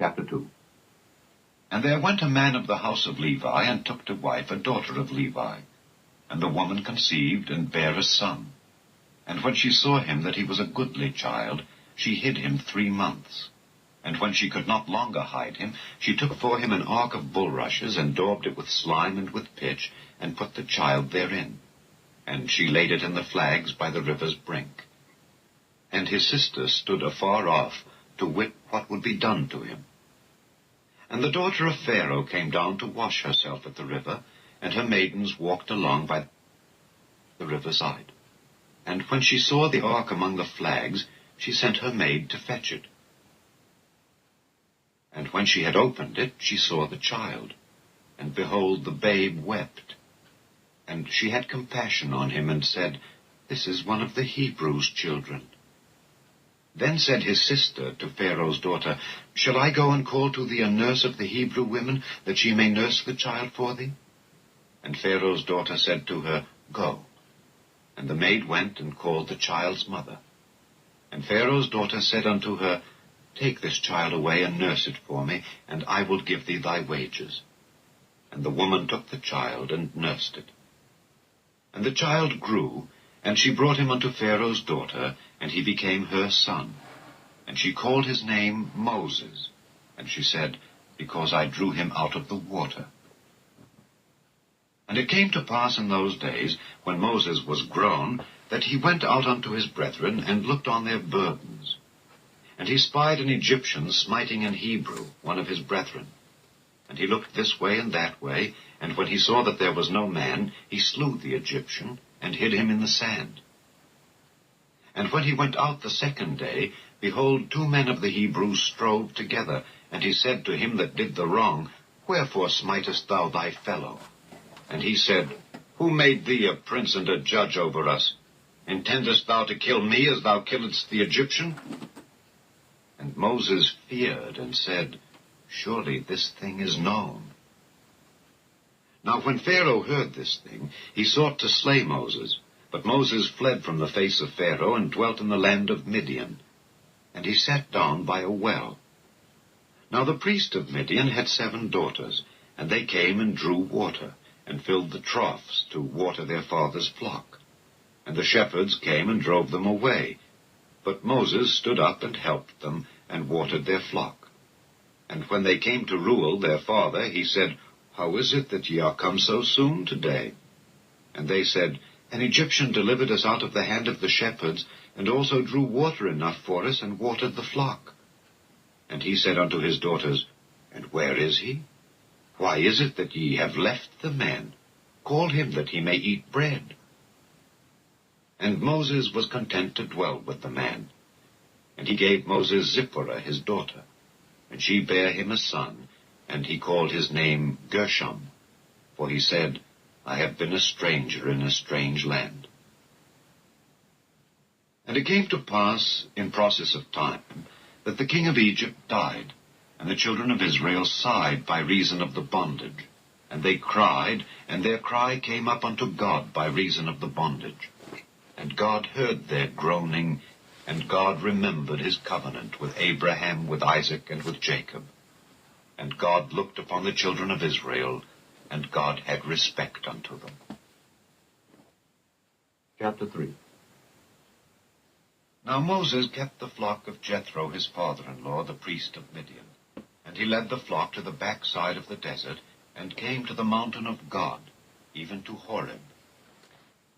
Chapter 2. And there went a man of the house of Levi, and took to wife a daughter of Levi. And the woman conceived, and bare a son. And when she saw him that he was a goodly child, she hid him 3 months. And when she could not longer hide him, she took for him an ark of bulrushes, and daubed it with slime and with pitch, and put the child therein. And she laid it in the flags by the river's brink. And his sister stood afar off, to wit what would be done to him. And the daughter of Pharaoh came down to wash herself at the river, and her maidens walked along by the river side. And when she saw the ark among the flags, she sent her maid to fetch it. And when she had opened it, she saw the child, and behold, the babe wept. And she had compassion on him, and said, This is one of the Hebrews' children. Then said his sister to Pharaoh's daughter, Shall I go and call to thee a nurse of the Hebrew women, that she may nurse the child for thee? And Pharaoh's daughter said to her, Go. And the maid went and called the child's mother. And Pharaoh's daughter said unto her, Take this child away and nurse it for me, and I will give thee thy wages. And the woman took the child and nursed it. And the child grew, and she brought him unto Pharaoh's daughter, and he became her son. And she called his name Moses. And she said, Because I drew him out of the water. And it came to pass in those days, when Moses was grown, that he went out unto his brethren, and looked on their burdens. And he spied an Egyptian smiting an Hebrew, one of his brethren. And he looked this way and that way, and when he saw that there was no man, he slew the Egyptian, and hid him in the sand. And when he went out the second day, behold, 2 men of the Hebrews strove together. And he said to him that did the wrong, Wherefore smitest thou thy fellow? And he said, Who made thee a prince and a judge over us? Intendest thou to kill me as thou killedst the Egyptian? And Moses feared, and said, Surely this thing is known. Now when Pharaoh heard this thing, he sought to slay Moses. But Moses fled from the face of Pharaoh, and dwelt in the land of Midian. And he sat down by a well. Now the priest of Midian had 7 daughters, and they came and drew water, and filled the troughs to water their father's flock. And the shepherds came and drove them away. But Moses stood up and helped them, and watered their flock. And when they came to Reuel their father, he said, How is it that ye are come so soon today? And they said, An Egyptian delivered us out of the hand of the shepherds, and also drew water enough for us, and watered the flock. And he said unto his daughters, And where is he? Why is it that ye have left the man? Call him, that he may eat bread. And Moses was content to dwell with the man. And he gave Moses Zipporah his daughter, and she bare him a son, and he called his name Gershom, for he said, I have been a stranger in a strange land. And it came to pass, in process of time, that the king of Egypt died, and the children of Israel sighed by reason of the bondage. And they cried, and their cry came up unto God by reason of the bondage. And God heard their groaning, and God remembered his covenant with Abraham, with Isaac, and with Jacob. And God looked upon the children of Israel, and God had respect unto them. Chapter 3. Now Moses kept the flock of Jethro his father-in-law, the priest of Midian. And he led the flock to the backside of the desert, and came to the mountain of God, even to Horeb.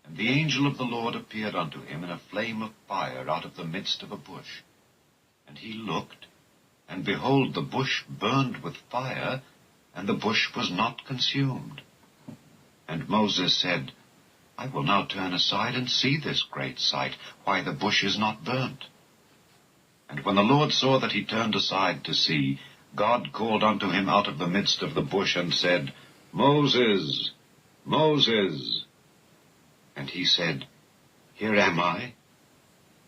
And the angel of the Lord appeared unto him in a flame of fire out of the midst of a bush. And he looked, and behold, the bush burned with fire, and the bush was not consumed. And Moses said, I will now turn aside and see this great sight, why the bush is not burnt. And when the Lord saw that he turned aside to see, God called unto him out of the midst of the bush, and said, Moses, Moses. And he said, Here am I.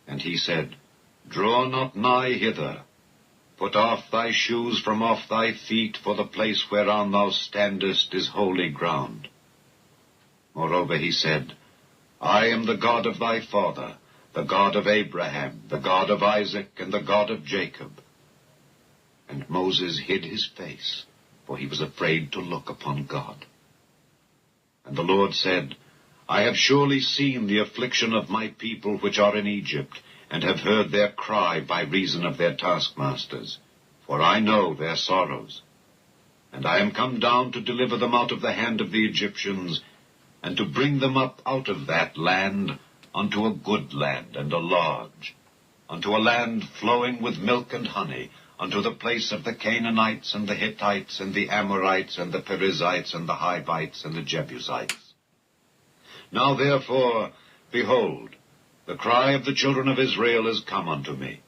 And he said, Draw not nigh hither. Put off thy shoes from off thy feet, for the place whereon thou standest is holy ground. Moreover he said, I am the God of thy father, the God of Abraham, the God of Isaac, and the God of Jacob. And Moses hid his face, for he was afraid to look upon God. And the Lord said, I have surely seen the affliction of my people which are in Egypt, and have heard their cry by reason of their taskmasters, for I know their sorrows. And I am come down to deliver them out of the hand of the Egyptians, and to bring them up out of that land unto a good land and a large, unto a land flowing with milk and honey, unto the place of the Canaanites and the Hittites and the Amorites and the Perizzites and the Hivites and the Jebusites. Now therefore, behold, the cry of the children of Israel is come unto me,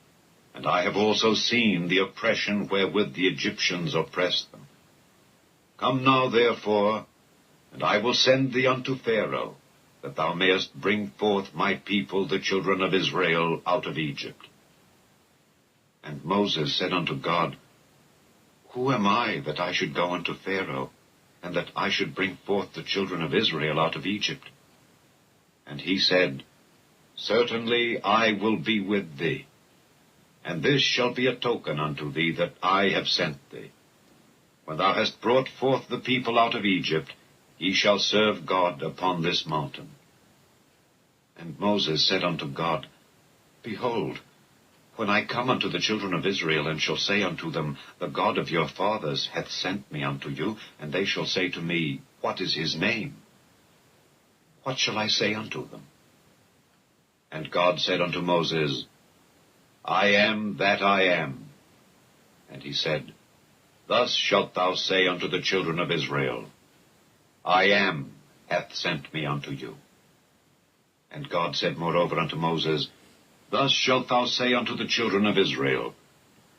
and I have also seen the oppression wherewith the Egyptians oppressed them. Come now therefore, and I will send thee unto Pharaoh, that thou mayest bring forth my people the children of Israel out of Egypt. And Moses said unto God, Who am I that I should go unto Pharaoh, and that I should bring forth the children of Israel out of Egypt? And he said, Certainly I will be with thee, and this shall be a token unto thee that I have sent thee. When thou hast brought forth the people out of Egypt, ye shall serve God upon this mountain. And Moses said unto God, Behold, when I come unto the children of Israel, and shall say unto them, The God of your fathers hath sent me unto you, and they shall say to me, What is his name? What shall I say unto them? And God said unto Moses, I am that I am. And he said, Thus shalt thou say unto the children of Israel, I am hath sent me unto you. And God said moreover unto Moses, Thus shalt thou say unto the children of Israel,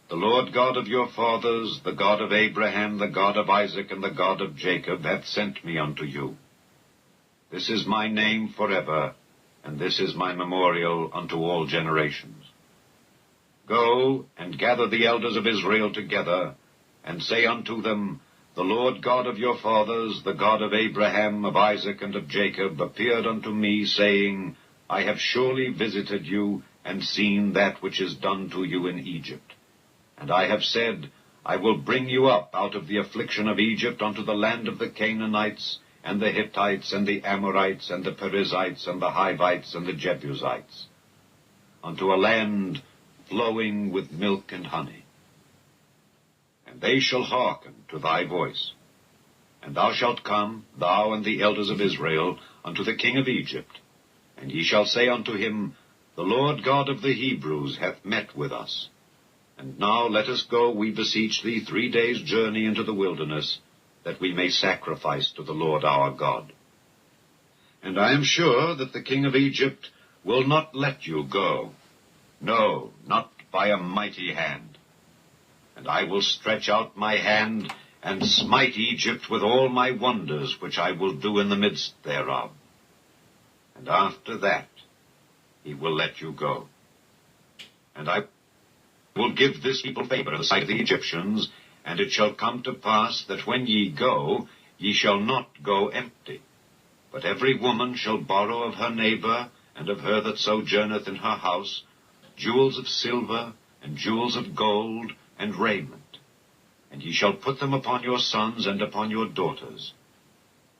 The Lord God of your fathers, the God of Abraham, the God of Isaac, and the God of Jacob, hath sent me unto you. This is my name forever, and this is my memorial unto all generations. Go and gather the elders of Israel together, and say unto them, The Lord God of your fathers, the God of Abraham, of Isaac, and of Jacob, appeared unto me, saying, I have surely visited you, and seen that which is done to you in Egypt. And I have said, I will bring you up out of the affliction of Egypt unto the land of the Canaanites, and the Hittites, and the Amorites, and the Perizzites, and the Hivites, and the Jebusites, unto a land flowing with milk and honey. And they shall hearken to thy voice. And thou shalt come, thou and the elders of Israel, unto the king of Egypt, and ye shall say unto him, The Lord God of the Hebrews hath met with us. And now let us go, we beseech thee, 3 days' journey into the wilderness, that we may sacrifice to the Lord our God. And I am sure that the king of Egypt will not let you go, no, not by a mighty hand. And I will stretch out my hand, and smite Egypt with all my wonders, which I will do in the midst thereof. And after that he will let you go. And I will give this people favor in the sight of the Egyptians, and it shall come to pass that when ye go, ye shall not go empty. But every woman shall borrow of her neighbor, and of her that sojourneth in her house, jewels of silver, and jewels of gold, and raiment. And ye shall put them upon your sons and upon your daughters,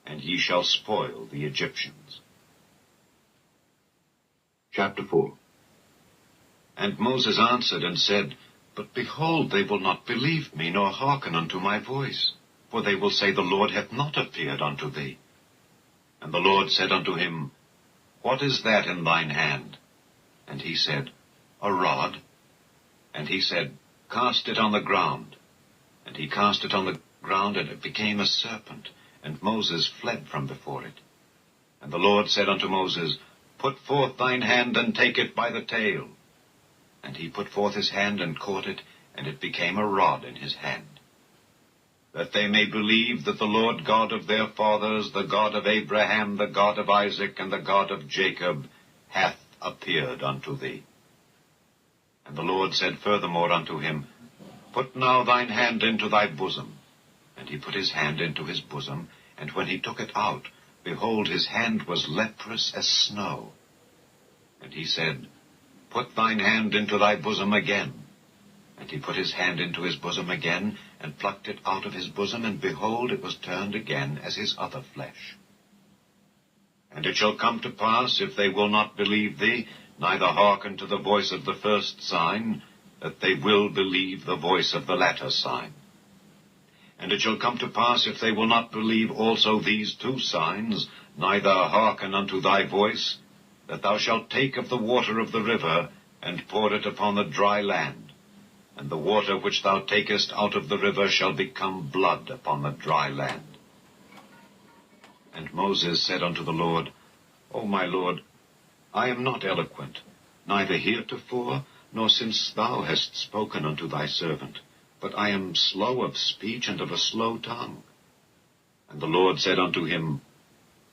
and ye shall spoil the Egyptians. Chapter 4. And Moses answered and said, But behold, they will not believe me, nor hearken unto my voice. For they will say, The Lord hath not appeared unto thee. And the Lord said unto him, What is that in thine hand? And he said, A rod. And he said, Cast it on the ground. And he cast it on the ground, and it became a serpent. And Moses fled from before it. And the Lord said unto Moses, Put forth thine hand, and take it by the tail. And he put forth his hand, and caught it, and it became a rod in his hand. That they may believe that the Lord God of their fathers, the God of Abraham, the God of Isaac, and the God of Jacob, hath appeared unto thee. And the Lord said furthermore unto him, Put now thine hand into thy bosom. And he put his hand into his bosom, and when he took it out, behold, his hand was leprous as snow. And he said, Put thine hand into thy bosom again. And he put his hand into his bosom again, and plucked it out of his bosom, and behold, it was turned again as his other flesh. And it shall come to pass, if they will not believe thee, neither hearken to the voice of the first sign, that they will believe the voice of the latter sign. And it shall come to pass, if they will not believe also these two signs, neither hearken unto thy voice, that thou shalt take of the water of the river, and pour it upon the dry land. And the water which thou takest out of the river shall become blood upon the dry land. And Moses said unto the Lord, O my Lord, I am not eloquent, neither heretofore, nor since thou hast spoken unto thy servant, but I am slow of speech and of a slow tongue. And the Lord said unto him,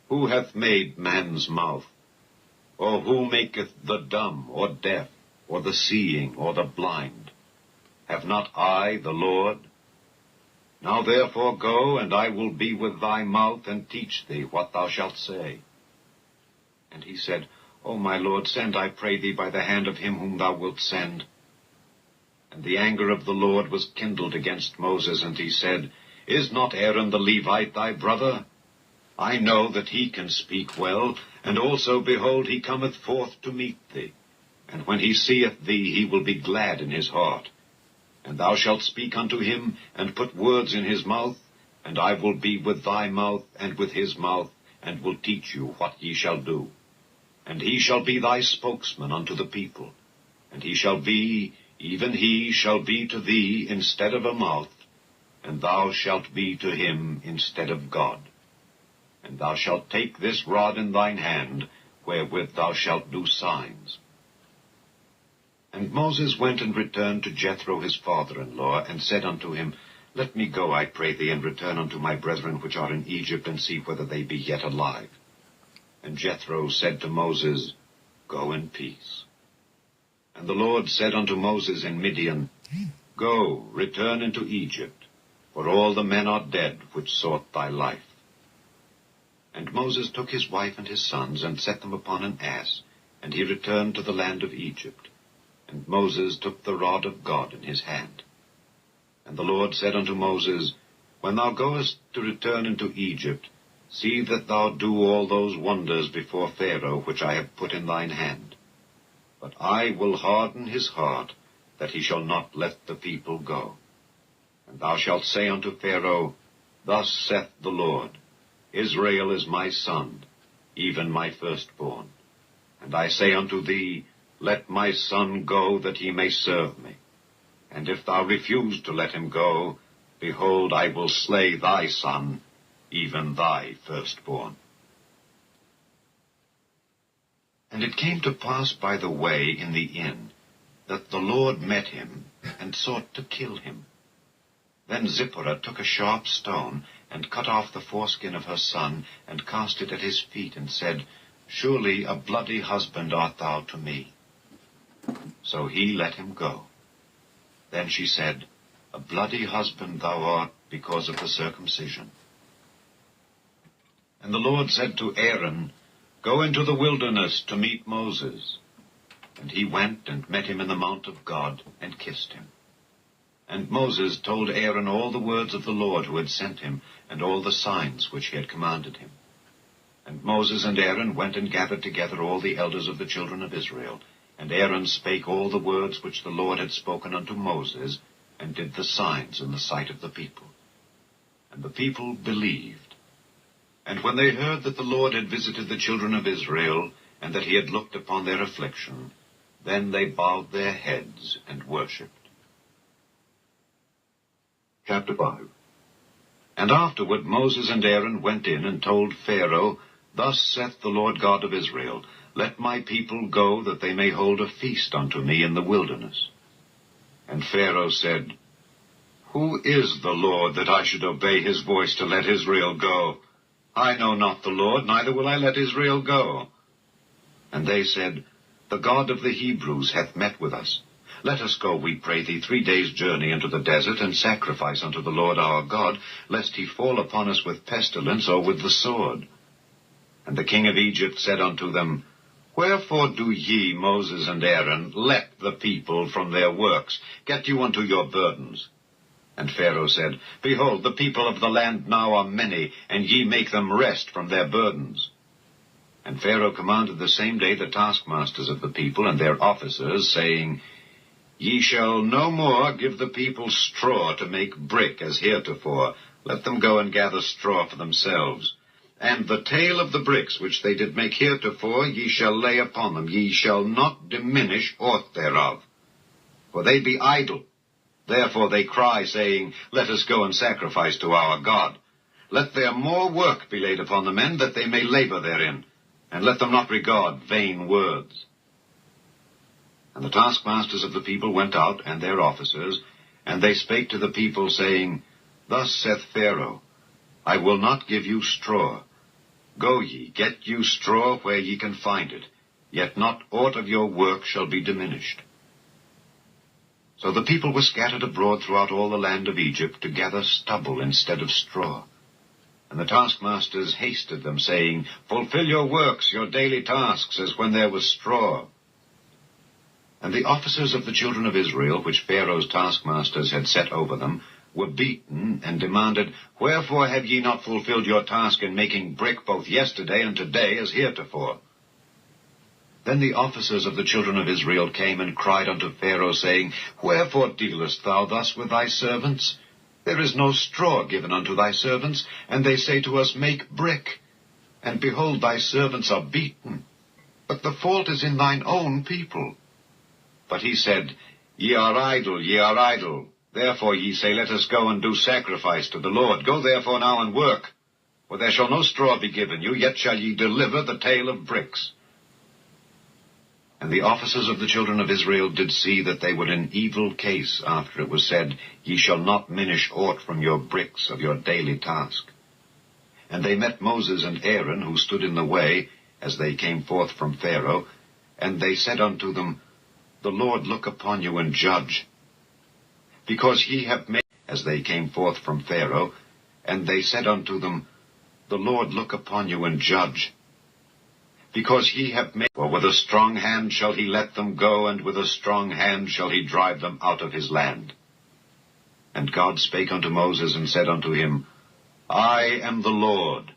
Who hath made man's mouth? Or who maketh the dumb, or deaf, or the seeing, or the blind? Have not I, the Lord? Now therefore go, and I will be with thy mouth, and teach thee what thou shalt say. And he said, O my Lord, send, I pray thee, by the hand of him whom thou wilt send. And the anger of the Lord was kindled against Moses, and he said, Is not Aaron the Levite thy brother? I know that he can speak well, and also, behold, he cometh forth to meet thee. And when he seeth thee, he will be glad in his heart. And thou shalt speak unto him, and put words in his mouth, and I will be with thy mouth, and with his mouth, and will teach you what ye shall do. And he shall be thy spokesman unto the people. And he shall be, even he shall be to thee instead of a mouth, and thou shalt be to him instead of God. And thou shalt take this rod in thine hand, wherewith thou shalt do signs. And Moses went and returned to Jethro his father-in-law, and said unto him, Let me go, I pray thee, and return unto my brethren which are in Egypt, and see whether they be yet alive. And Jethro said to Moses, Go in peace. And the Lord said unto Moses in Midian, Go, return into Egypt, for all the men are dead which sought thy life. And Moses took his wife and his sons, and set them upon an ass, and he returned to the land of Egypt. And Moses took the rod of God in his hand. And the Lord said unto Moses, When thou goest to return into Egypt, see that thou do all those wonders before Pharaoh which I have put in thine hand. But I will harden his heart, that he shall not let the people go. And thou shalt say unto Pharaoh, Thus saith the Lord, Israel is my son, even my firstborn. And I say unto thee, Let my son go, that he may serve me. And if thou refuse to let him go, behold, I will slay thy son, even thy firstborn. And it came to pass by the way in the inn, that the Lord met him, and sought to kill him. Then Zipporah took a sharp stone, and cut off the foreskin of her son, and cast it at his feet, and said, Surely a bloody husband art thou to me. So he let him go. Then she said, A bloody husband thou art, because of the circumcision. And the Lord said to Aaron, Go into the wilderness to meet Moses. And he went and met him in the mount of God, and kissed him. And Moses told Aaron all the words of the Lord who had sent him, and all the signs which he had commanded him. And Moses and Aaron went and gathered together all the elders of the children of Israel. And Aaron spake all the words which the Lord had spoken unto Moses, and did the signs in the sight of the people. And the people believed. And when they heard that the Lord had visited the children of Israel, and that he had looked upon their affliction, then they bowed their heads and worshipped. Chapter 5. And afterward Moses and Aaron went in and told Pharaoh, Thus saith the Lord God of Israel, Let my people go, that they may hold a feast unto me in the wilderness. And Pharaoh said, Who is the Lord, that I should obey his voice to let Israel go? I know not the Lord, neither will I let Israel go. And they said, The God of the Hebrews hath met with us. Let us go, we pray thee, 3 days' journey into the desert, and sacrifice unto the Lord our God, lest he fall upon us with pestilence or with the sword. And the king of Egypt said unto them, Wherefore do ye, Moses and Aaron, let the people from their works? Get you unto your burdens. And Pharaoh said, Behold, the people of the land now are many, and ye make them rest from their burdens. And Pharaoh commanded the same day the taskmasters of the people and their officers, saying, Ye shall no more give the people straw to make brick as heretofore. Let them go and gather straw for themselves. And the tale of the bricks which they did make heretofore ye shall lay upon them. Ye shall not diminish aught thereof. For they be idle. Therefore they cry, saying, Let us go and sacrifice to our God. Let their more work be laid upon the men, that they may labor therein. And let them not regard vain words. And the taskmasters of the people went out, and their officers, and they spake to the people, saying, Thus saith Pharaoh, I will not give you straw. Go ye, get you straw where ye can find it, yet not aught of your work shall be diminished. So the people were scattered abroad throughout all the land of Egypt to gather stubble instead of straw. And the taskmasters hasted them, saying, Fulfill your works, your daily tasks, as when there was straw. And the officers of the children of Israel, which Pharaoh's taskmasters had set over them, were beaten, and demanded, Wherefore have ye not fulfilled your task in making brick both yesterday and today as heretofore? Then the officers of the children of Israel came and cried unto Pharaoh, saying, Wherefore dealest thou thus with thy servants? There is no straw given unto thy servants, and they say to us, Make brick. And behold, thy servants are beaten. But the fault is in thine own people. But he said, Ye are idle, ye are idle. Therefore ye say, Let us go and do sacrifice to the Lord. Go therefore now and work. For there shall no straw be given you, yet shall ye deliver the tale of bricks. And the officers of the children of Israel did see that they were in evil case, after it was said, Ye shall not minish aught from your bricks of your daily task. And they met Moses and Aaron, who stood in the way, as they came forth from Pharaoh, and they said unto them, The Lord look upon you and judge. Because ye have made, as they came forth from Pharaoh, and they said unto them, The Lord look upon you and judge. Because ye have made, for with a strong hand shall he let them go, and with a strong hand shall he drive them out of his land. And God spake unto Moses, and said unto him, I am the Lord,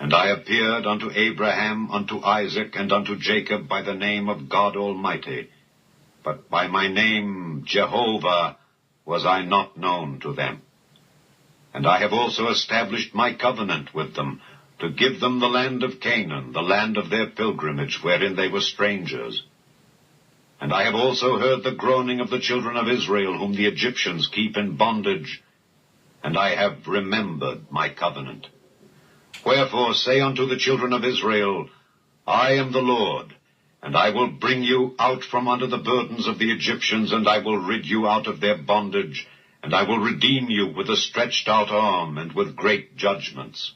and I appeared unto Abraham, unto Isaac, and unto Jacob by the name of God Almighty. But by my name Jehovah was I not known to them. And I have also established my covenant with them, to give them the land of Canaan, the land of their pilgrimage, wherein they were strangers. And I have also heard the groaning of the children of Israel, whom the Egyptians keep in bondage, and I have remembered my covenant. Wherefore say unto the children of Israel, I am the Lord, and I will bring you out from under the burdens of the Egyptians, and I will rid you out of their bondage, and I will redeem you with a stretched out arm, and with great judgments.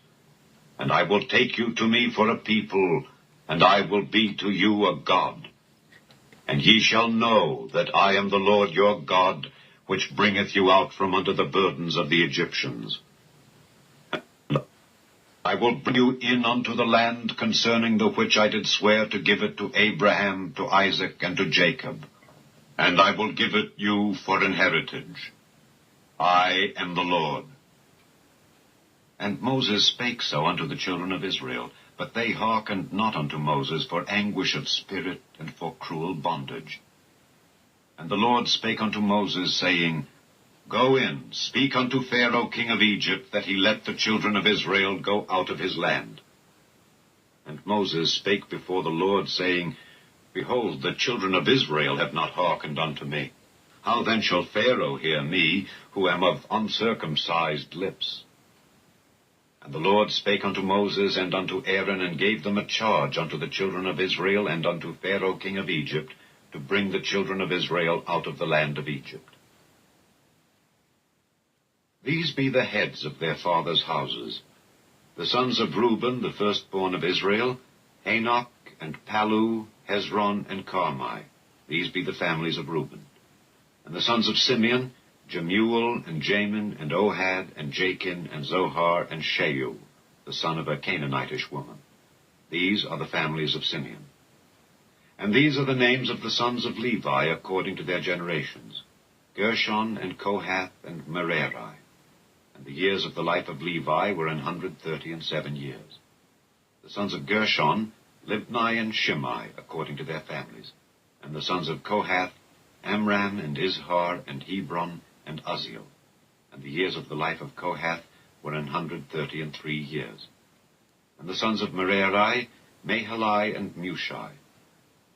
And I will take you to me for a people, and I will be to you a God. And ye shall know that I am the Lord your God, which bringeth you out from under the burdens of the Egyptians. And I will bring you in unto the land concerning the which I did swear to give it to Abraham, to Isaac, and to Jacob. And I will give it you for an heritage. I am the Lord. And Moses spake so unto the children of Israel, but they hearkened not unto Moses for anguish of spirit and for cruel bondage. And the Lord spake unto Moses, saying, Go in, speak unto Pharaoh king of Egypt, that he let the children of Israel go out of his land. And Moses spake before the Lord, saying, Behold, the children of Israel have not hearkened unto me. How then shall Pharaoh hear me, who am of uncircumcised lips? And the Lord spake unto Moses and unto Aaron, and gave them a charge unto the children of Israel and unto Pharaoh king of Egypt, to bring the children of Israel out of the land of Egypt. These be the heads of their fathers' houses. The sons of Reuben, the firstborn of Israel, Hanok and Palu, Hezron and Carmi. These be the families of Reuben. And the sons of Simeon, Jemuel, and Jamin, and Ohad, and Jachin, and Zohar, and Shehu, the son of a Canaanitish woman. These are the families of Simeon. And these are the names of the sons of Levi according to their generations, Gershon and Kohath and Merari. And the years of the life of Levi were 137 years. The sons of Gershon, Libni and Shimei, according to their families. And the sons of Kohath, Amram and Izhar and Hebron and Uzziel. And the years of the life of Kohath were 133 years. And the sons of Merari, Mahali and Mushi.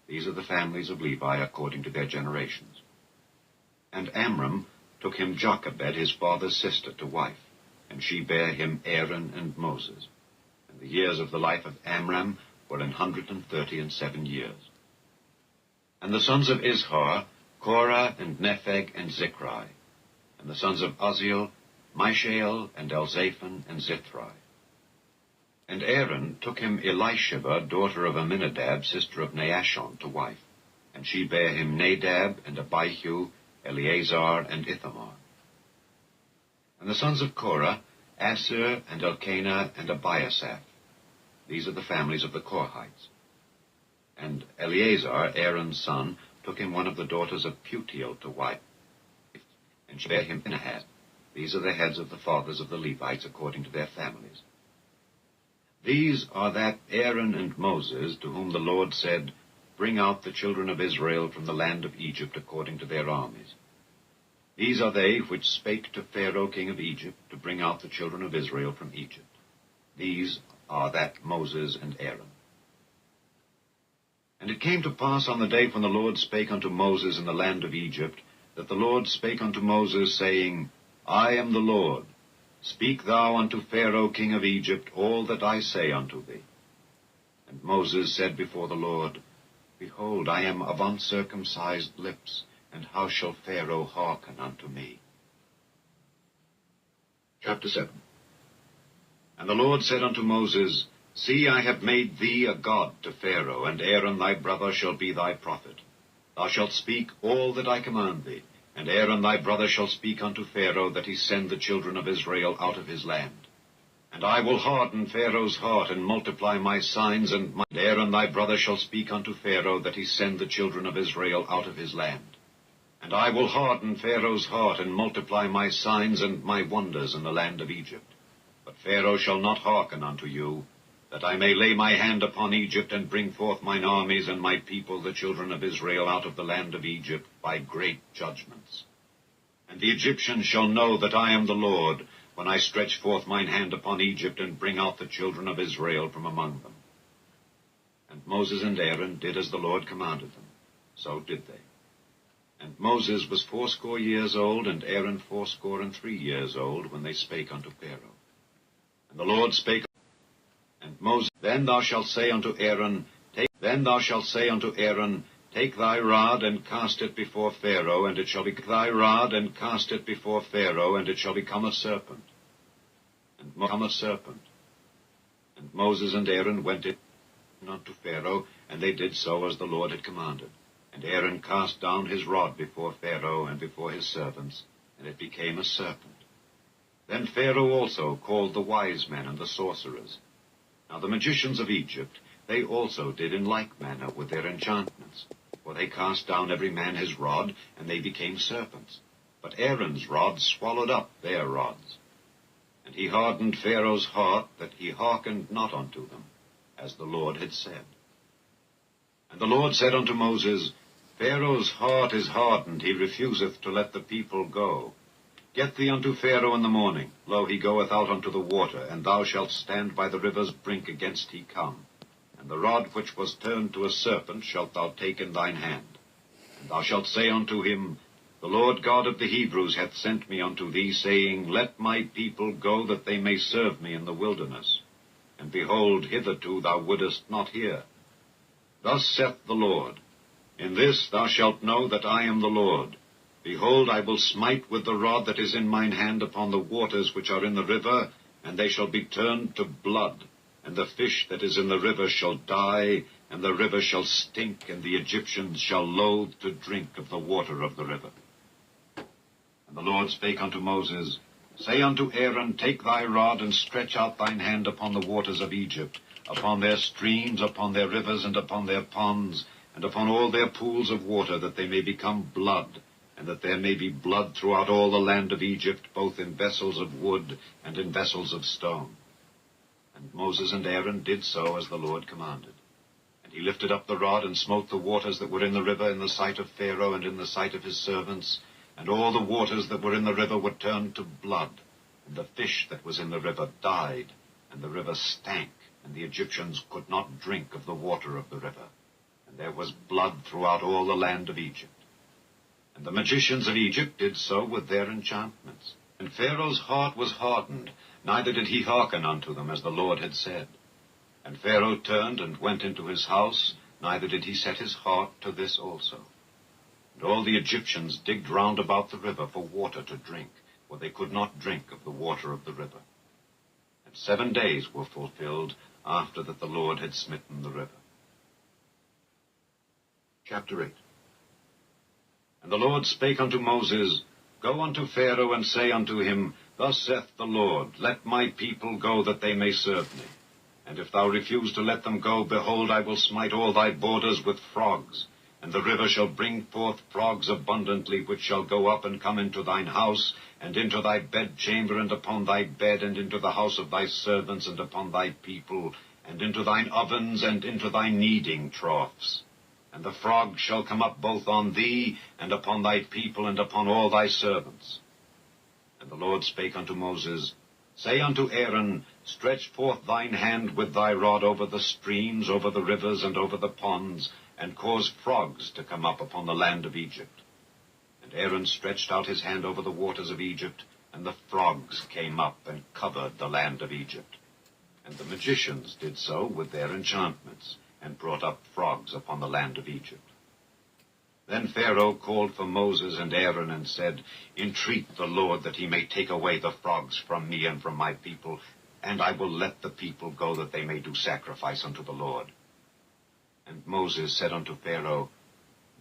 These are the families of Levi according to their generations. And Amram took him Jochebed, his father's sister, to wife, and she bare him Aaron and Moses. And the years of the life of Amram were 137 years. And the sons of Izhar, Korah and Nepheg and Zichri. And the sons of Uzziel, Mishael and Elzaphan and Zithri. And Aaron took him Elisheba, daughter of Amminadab, sister of Naashon, to wife, and she bare him Nadab and Abihu, Eleazar and Ithamar. And the sons of Korah, Assir and Elkanah and Abiasaph. These are the families of the Korhites. And Eleazar, Aaron's son, took him one of the daughters of Putiel to wife, and she bare him Phinehas. These are the heads of the fathers of the Levites according to their families. These are that Aaron and Moses, to whom the Lord said, Bring out the children of Israel from the land of Egypt according to their armies. These are they which spake to Pharaoh king of Egypt, to bring out the children of Israel from Egypt. These are that Moses and Aaron. And it came to pass on the day when the Lord spake unto Moses in the land of Egypt, that the Lord spake unto Moses, saying, I am the Lord. Speak thou unto Pharaoh king of Egypt all that I say unto thee. And Moses said before the Lord, Behold, I am of uncircumcised lips, and how shall Pharaoh hearken unto me? Chapter 7. And the Lord said unto Moses, See, I have made thee a god to Pharaoh, and Aaron thy brother shall be thy prophet. Thou shalt speak all that I command thee, and Aaron thy brother shall speak unto Pharaoh, that he send the children of Israel out of his land. And I will harden Pharaoh's heart, and multiply my signs, and Aaron thy brother shall speak unto Pharaoh, that he send the children of Israel out of his land. And I will harden Pharaoh's heart, and multiply my signs and my wonders in the land of Egypt. But Pharaoh shall not hearken unto you, that I may lay my hand upon Egypt, and bring forth mine armies and my people, the children of Israel, out of the land of Egypt, by great judgments. And the Egyptians shall know that I am the Lord, when I stretch forth mine hand upon Egypt, and bring out the children of Israel from among them. And Moses and Aaron did as the Lord commanded them. So did they. And Moses was 80 years old, and Aaron 83 years old, when they spake unto Pharaoh. And the Lord spake. And Moses, Then thou shalt say unto Aaron, Take thy rod, and cast it before Pharaoh, and it shall become a serpent. And become a serpent. And Moses and Aaron went in unto Pharaoh, and they did so as the Lord had commanded. And Aaron cast down his rod before Pharaoh and before his servants, and it became a serpent. Then Pharaoh also called the wise men and the sorcerers. Now the magicians of Egypt, they also did in like manner with their enchantments. For they cast down every man his rod, and they became serpents. But Aaron's rod swallowed up their rods. And he hardened Pharaoh's heart, that he hearkened not unto them, as the Lord had said. And the Lord said unto Moses, Pharaoh's heart is hardened, he refuseth to let the people go. Get thee unto Pharaoh in the morning. Lo, he goeth out unto the water, and thou shalt stand by the river's brink against he come. And the rod which was turned to a serpent shalt thou take in thine hand. And thou shalt say unto him, The Lord God of the Hebrews hath sent me unto thee, saying, Let my people go, that they may serve me in the wilderness. And behold, hitherto thou wouldest not hear. Thus saith the Lord, In this thou shalt know that I am the Lord. Behold, I will smite with the rod that is in mine hand upon the waters which are in the river, and they shall be turned to blood. And the fish that is in the river shall die, and the river shall stink, and the Egyptians shall loathe to drink of the water of the river. And the Lord spake unto Moses, Say unto Aaron, Take thy rod, and stretch out thine hand upon the waters of Egypt, upon their streams, upon their rivers, and upon their ponds, and upon all their pools of water, that they may become blood, and that there may be blood throughout all the land of Egypt, both in vessels of wood and in vessels of stone. And Moses and Aaron did so as the Lord commanded. And he lifted up the rod and smote the waters that were in the river in the sight of Pharaoh and in the sight of his servants, and all the waters that were in the river were turned to blood, and the fish that was in the river died, and the river stank, and the Egyptians could not drink of the water of the river. And there was blood throughout all the land of Egypt. And the magicians of Egypt did so with their enchantments. And Pharaoh's heart was hardened, neither did he hearken unto them, as the Lord had said. And Pharaoh turned and went into his house, neither did he set his heart to this also. And all the Egyptians digged round about the river for water to drink, for they could not drink of the water of the river. And 7 days were fulfilled after that the Lord had smitten the river. Chapter 8. And the Lord spake unto Moses, Go unto Pharaoh, and say unto him, Thus saith the Lord, Let my people go, that they may serve me. And if thou refuse to let them go, behold, I will smite all thy borders with frogs. And the river shall bring forth frogs abundantly, which shall go up and come into thine house, and into thy bedchamber, and upon thy bed, and into the house of thy servants, and upon thy people, and into thine ovens, and into thy kneading troughs. And the frogs shall come up both on thee, and upon thy people, and upon all thy servants. And the Lord spake unto Moses, Say unto Aaron, Stretch forth thine hand with thy rod over the streams, over the rivers, and over the ponds, and cause frogs to come up upon the land of Egypt. And Aaron stretched out his hand over the waters of Egypt, and the frogs came up and covered the land of Egypt. And the magicians did so with their enchantments, and brought up frogs upon the land of Egypt. Then Pharaoh called for Moses and Aaron, and said, Entreat the Lord that he may take away the frogs from me and from my people, and I will let the people go, that they may do sacrifice unto the Lord. And Moses said unto Pharaoh,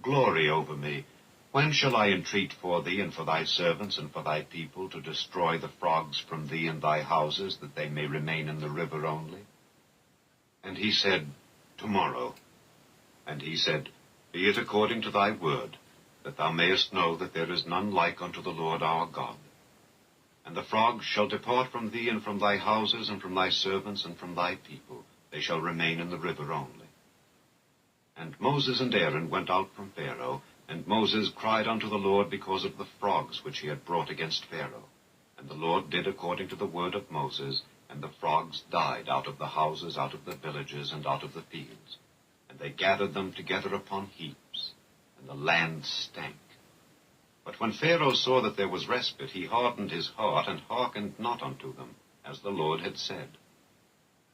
Glory over me. When shall I entreat for thee and for thy servants and for thy people, to destroy the frogs from thee and thy houses, that they may remain in the river only? And he said, Tomorrow. And he said, Be it according to thy word, that thou mayest know that there is none like unto the Lord our God. And the frogs shall depart from thee and from thy houses and from thy servants and from thy people. They shall remain in the river only. And Moses and Aaron went out from Pharaoh, and Moses cried unto the Lord because of the frogs which he had brought against Pharaoh. And the Lord did according to the word of Moses, and the frogs died out of the houses, out of the villages, and out of the fields. And they gathered them together upon heaps, and the land stank. But when Pharaoh saw that there was respite, he hardened his heart, and hearkened not unto them, as the Lord had said.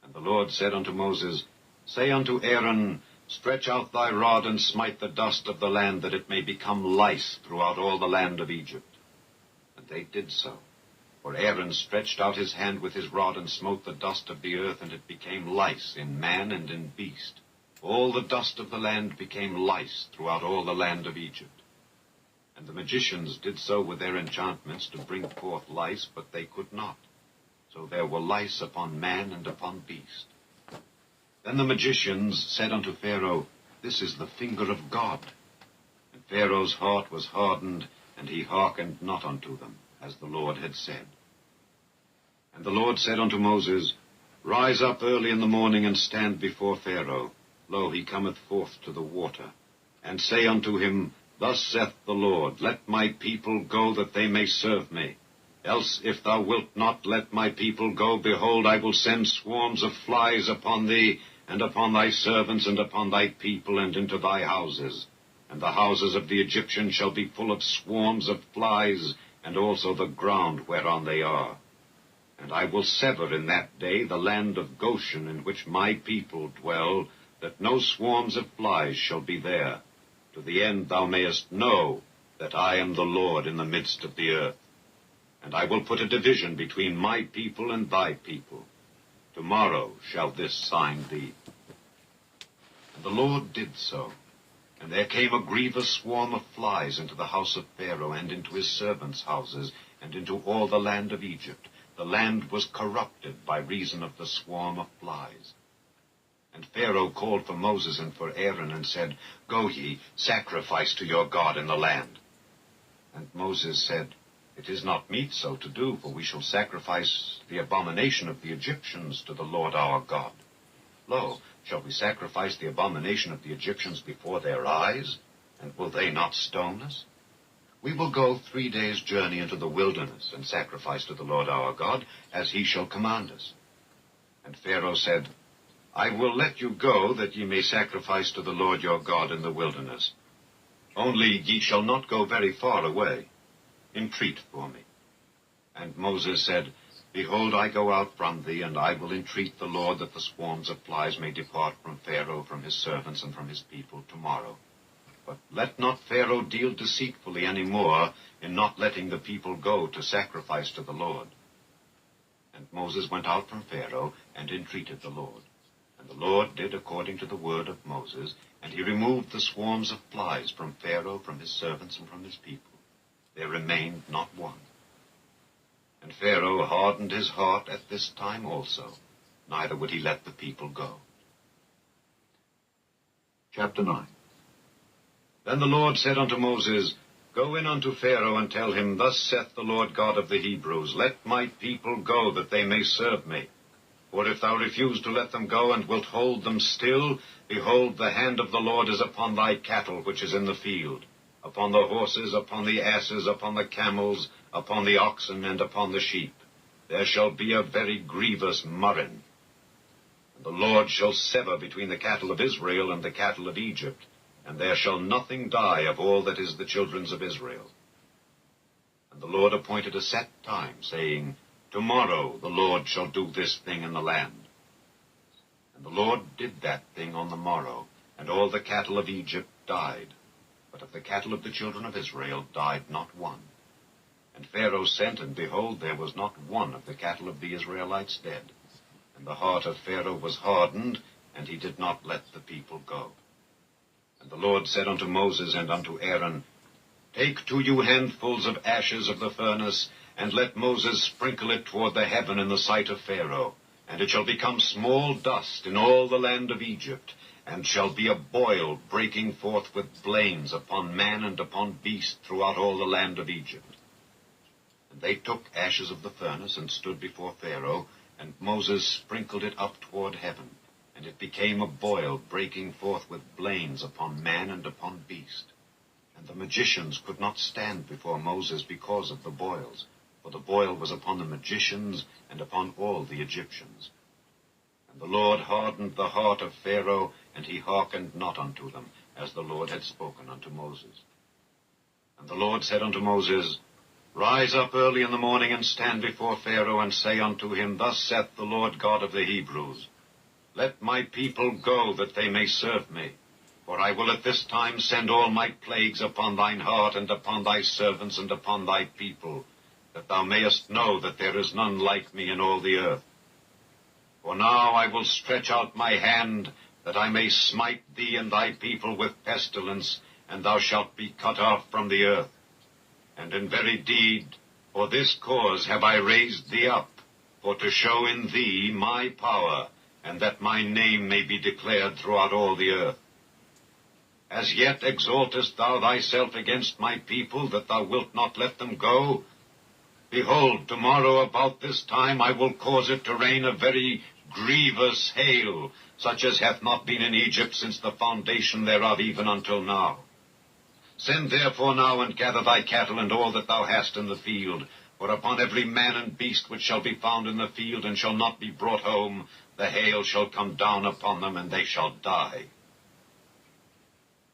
And the Lord said unto Moses, Say unto Aaron, Stretch out thy rod, and smite the dust of the land, that it may become lice throughout all the land of Egypt. And they did so. For Aaron stretched out his hand with his rod, and smote the dust of the earth, and it became lice in man and in beast. All the dust of the land became lice throughout all the land of Egypt. And the magicians did so with their enchantments to bring forth lice, but they could not. So there were lice upon man and upon beast. Then the magicians said unto Pharaoh, This is the finger of God. And Pharaoh's heart was hardened, and he hearkened not unto them, as the Lord had said. And the Lord said unto Moses, Rise up early in the morning, and stand before Pharaoh. Lo, he cometh forth to the water. And say unto him, Thus saith the Lord, Let my people go, that they may serve me. Else, if thou wilt not let my people go, behold, I will send swarms of flies upon thee, and upon thy servants, and upon thy people, and into thy houses. And the houses of the Egyptians shall be full of swarms of flies, and also the ground whereon they are. And I will sever in that day the land of Goshen, in which my people dwell, that no swarms of flies shall be there, to the end thou mayest know that I am the Lord in the midst of the earth. And I will put a division between my people and thy people. Tomorrow shall this sign thee. And the Lord did so. And there came a grievous swarm of flies into the house of Pharaoh, and into his servants' houses, and into all the land of Egypt. The land was corrupted by reason of the swarm of flies. And Pharaoh called for Moses and for Aaron, and said, Go ye, sacrifice to your God in the land. And Moses said, It is not meet so to do, for we shall sacrifice the abomination of the Egyptians to the Lord our God. Lo, shall we sacrifice the abomination of the Egyptians before their eyes? And will they not stone us? We will go 3 days' journey into the wilderness, and sacrifice to the Lord our God, as he shall command us. And Pharaoh said, I will let you go, that ye may sacrifice to the Lord your God in the wilderness. Only ye shall not go very far away. Entreat for me. And Moses said, Behold, I go out from thee, and I will entreat the Lord that the swarms of flies may depart from Pharaoh, from his servants, and from his people tomorrow. But let not Pharaoh deal deceitfully any more in not letting the people go to sacrifice to the Lord. And Moses went out from Pharaoh, and entreated the Lord. And the Lord did according to the word of Moses, and he removed the swarms of flies from Pharaoh, from his servants, and from his people. There remained not one. And Pharaoh hardened his heart at this time also, neither would he let the people go. Chapter 9. Then the Lord said unto Moses, Go in unto Pharaoh, and tell him, Thus saith the Lord God of the Hebrews, Let my people go, that they may serve me. For if thou refuse to let them go, and wilt hold them still, behold, the hand of the Lord is upon thy cattle which is in the field, upon the horses, upon the asses, upon the camels, upon the oxen, and upon the sheep. There shall be a very grievous murrain. And the Lord shall sever between the cattle of Israel and the cattle of Egypt, and there shall nothing die of all that is the children's of Israel. And the Lord appointed a set time, saying, Tomorrow the Lord shall do this thing in the land. And the Lord did that thing on the morrow, and all the cattle of Egypt died. But of the cattle of the children of Israel died not one. And Pharaoh sent, and behold, there was not one of the cattle of the Israelites dead. And the heart of Pharaoh was hardened, and he did not let the people go. And the Lord said unto Moses and unto Aaron, Take to you handfuls of ashes of the furnace, and let Moses sprinkle it toward the heaven in the sight of Pharaoh. And it shall become small dust in all the land of Egypt, and shall be a boil breaking forth with blains upon man and upon beast throughout all the land of Egypt. And they took ashes of the furnace, and stood before Pharaoh, and Moses sprinkled it up toward heaven. And it became a boil breaking forth with blains upon man and upon beast. And the magicians could not stand before Moses because of the boils, for the boil was upon the magicians and upon all the Egyptians. And the Lord hardened the heart of Pharaoh, and he hearkened not unto them, as the Lord had spoken unto Moses. And the Lord said unto Moses, Rise up early in the morning, and stand before Pharaoh, and say unto him, Thus saith the Lord God of the Hebrews, Let my people go, that they may serve me. For I will at this time send all my plagues upon thine heart, and upon thy servants, and upon thy people, that thou mayest know that there is none like me in all the earth. For now I will stretch out my hand, that I may smite thee and thy people with pestilence, and thou shalt be cut off from the earth. And in very deed, for this cause have I raised thee up, for to show in thee my power, and that my name may be declared throughout all the earth. As yet exaltest thou thyself against my people, that thou wilt not let them go? Behold, tomorrow about this time I will cause it to rain a very grievous hail, such as hath not been in Egypt since the foundation thereof even until now. Send therefore now, and gather thy cattle and all that thou hast in the field, for upon every man and beast which shall be found in the field, and shall not be brought home, the hail shall come down upon them, and they shall die.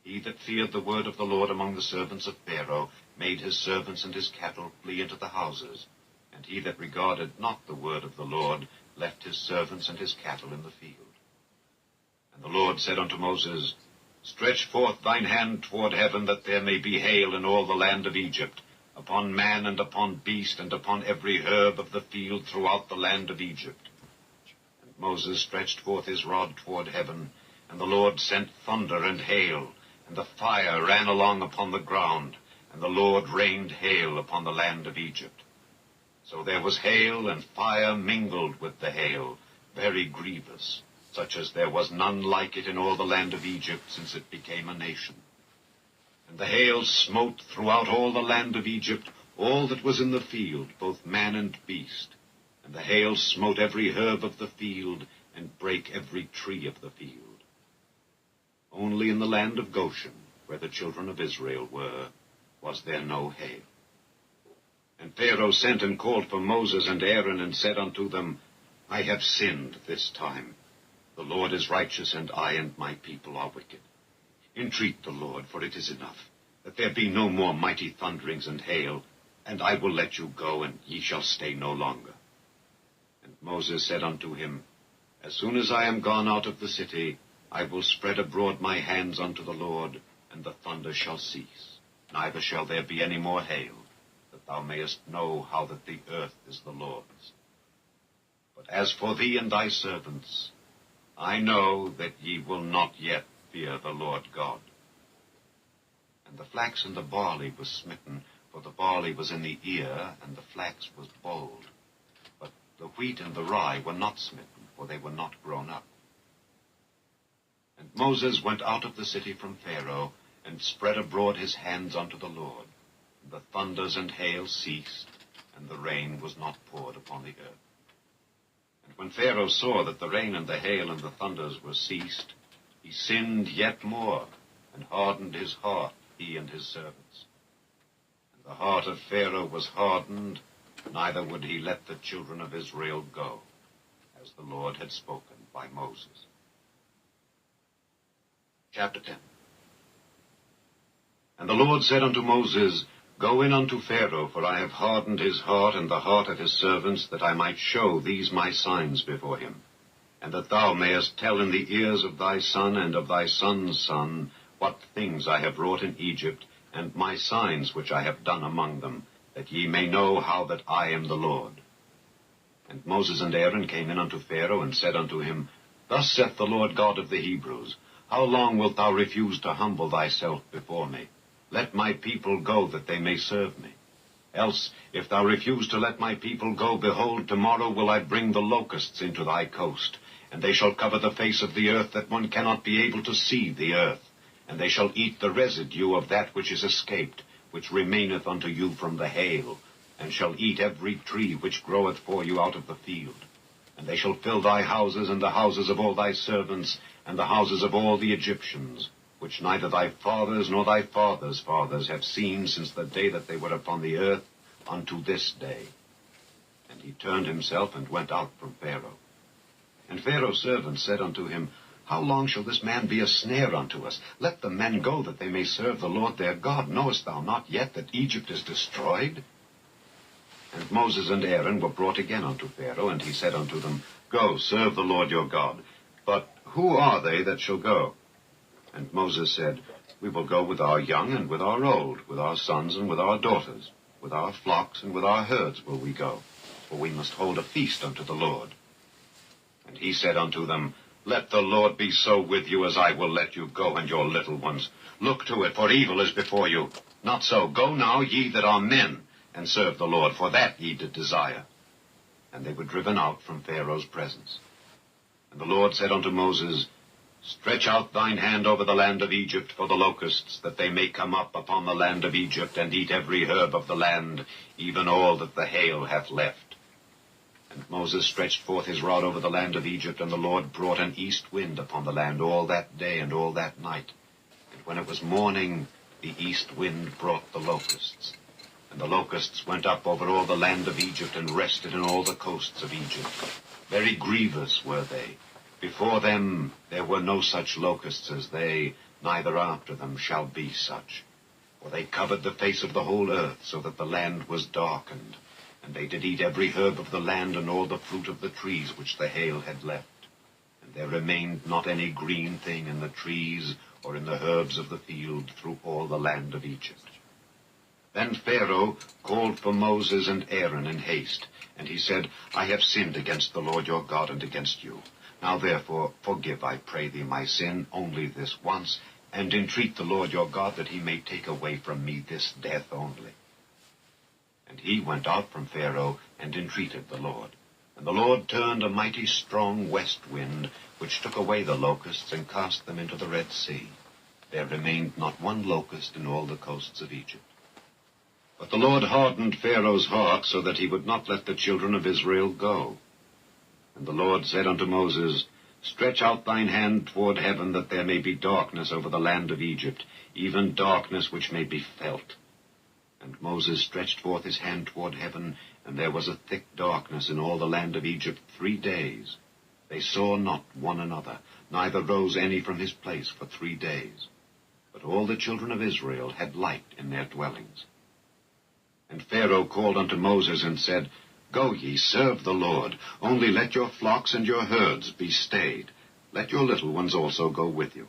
He that feared the word of the Lord among the servants of Pharaoh made his servants and his cattle flee into the houses, and he that regarded not the word of the Lord left his servants and his cattle in the field. And the Lord said unto Moses, Stretch forth thine hand toward heaven, that there may be hail in all the land of Egypt, upon man and upon beast, and upon every herb of the field throughout the land of Egypt. And Moses stretched forth his rod toward heaven, and the Lord sent thunder and hail, and the fire ran along upon the ground, and the Lord rained hail upon the land of Egypt. So there was hail and fire mingled with the hail, very grievous, such as there was none like it in all the land of Egypt since it became a nation. And the hail smote throughout all the land of Egypt all that was in the field, both man and beast. And the hail smote every herb of the field, and brake every tree of the field. Only in the land of Goshen, where the children of Israel were, was there no hail. And Pharaoh sent and called for Moses and Aaron, and said unto them, I have sinned this time. The Lord is righteous, and I and my people are wicked. Entreat the Lord, for it is enough, that there be no more mighty thunderings and hail, and I will let you go, and ye shall stay no longer. And Moses said unto him, As soon as I am gone out of the city, I will spread abroad my hands unto the Lord, and the thunder shall cease, neither shall there be any more hail, that thou mayest know how that the earth is the Lord's. But as for thee and thy servants, I know that ye will not yet fear the Lord God. And the flax and the barley was smitten, for the barley was in the ear, and the flax was bold. But the wheat and the rye were not smitten, for they were not grown up. And Moses went out of the city from Pharaoh, and spread abroad his hands unto the Lord. And the thunders and hail ceased, and the rain was not poured upon the earth. And when Pharaoh saw that the rain and the hail and the thunders were ceased, he sinned yet more, and hardened his heart, he and his servants. And the heart of Pharaoh was hardened, neither would he let the children of Israel go, as the Lord had spoken by Moses. Chapter 10. And the Lord said unto Moses, Go in unto Pharaoh, for I have hardened his heart and the heart of his servants, that I might show these my signs before him, and that thou mayest tell in the ears of thy son and of thy son's son what things I have wrought in Egypt, and my signs which I have done among them, that ye may know how that I am the Lord. And Moses and Aaron came in unto Pharaoh, and said unto him, Thus saith the Lord God of the Hebrews, How long wilt thou refuse to humble thyself before me? Let my people go, that they may serve me. Else, if thou refuse to let my people go, behold, tomorrow will I bring the locusts into thy coast, and they shall cover the face of the earth, that one cannot be able to see the earth. And they shall eat the residue of that which is escaped, which remaineth unto you from the hail, and shall eat every tree which groweth for you out of the field. And they shall fill thy houses, and the houses of all thy servants, and the houses of all the Egyptians, which neither thy fathers nor thy fathers' fathers have seen since the day that they were upon the earth unto this day. And he turned himself and went out from Pharaoh. And Pharaoh's servants said unto him, How long shall this man be a snare unto us? Let the men go, that they may serve the Lord their God. Knowest thou not yet that Egypt is destroyed? And Moses and Aaron were brought again unto Pharaoh, and he said unto them, Go, serve the Lord your God. But who are they that shall go? And Moses said, We will go with our young and with our old, with our sons and with our daughters, with our flocks and with our herds will we go, for we must hold a feast unto the Lord. And he said unto them, Let the Lord be so with you as I will let you go and your little ones. Look to it, for evil is before you. Not so. Go now, ye that are men, and serve the Lord, for that ye did desire. And they were driven out from Pharaoh's presence. And the Lord said unto Moses, Stretch out thine hand over the land of Egypt for the locusts, that they may come up upon the land of Egypt, and eat every herb of the land, even all that the hail hath left. And Moses stretched forth his rod over the land of Egypt, and the Lord brought an east wind upon the land all that day and all that night. And when it was morning, the east wind brought the locusts. And the locusts went up over all the land of Egypt, and rested in all the coasts of Egypt. Very grievous were they. Before them there were no such locusts as they, neither after them shall be such. For they covered the face of the whole earth, so that the land was darkened. And they did eat every herb of the land, and all the fruit of the trees which the hail had left. And there remained not any green thing in the trees, or in the herbs of the field, through all the land of Egypt. Then Pharaoh called for Moses and Aaron in haste, and he said, I have sinned against the Lord your God and against you. Now therefore forgive, I pray thee, my sin only this once, and entreat the Lord your God that he may take away from me this death only. And he went out from Pharaoh and entreated the Lord. And the Lord turned a mighty strong west wind, which took away the locusts and cast them into the Red Sea. There remained not one locust in all the coasts of Egypt. But the Lord hardened Pharaoh's heart, so that he would not let the children of Israel go. And the Lord said unto Moses, Stretch out thine hand toward heaven, that there may be darkness over the land of Egypt, even darkness which may be felt. And Moses stretched forth his hand toward heaven, and there was a thick darkness in all the land of Egypt 3 days. They saw not one another, neither rose any from his place for 3 days. But all the children of Israel had light in their dwellings. And Pharaoh called unto Moses and said, Go ye, serve the Lord, only let your flocks and your herds be stayed. Let your little ones also go with you.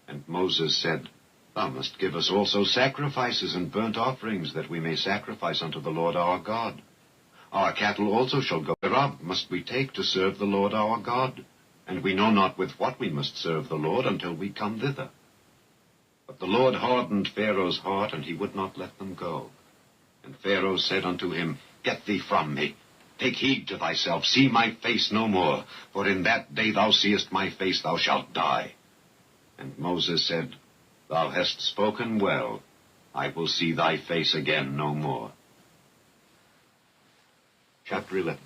And Moses said, Thou must give us also sacrifices and burnt offerings, that we may sacrifice unto the Lord our God. Our cattle also shall go, whereof must we take to serve the Lord our God. And we know not with what we must serve the Lord until we come thither. But the Lord hardened Pharaoh's heart, and he would not let them go. And Pharaoh said unto him, Get thee from me. Take heed to thyself, see my face no more, for in that day thou seest my face, thou shalt die. And Moses said, Thou hast spoken well. I will see thy face again no more. Chapter 11.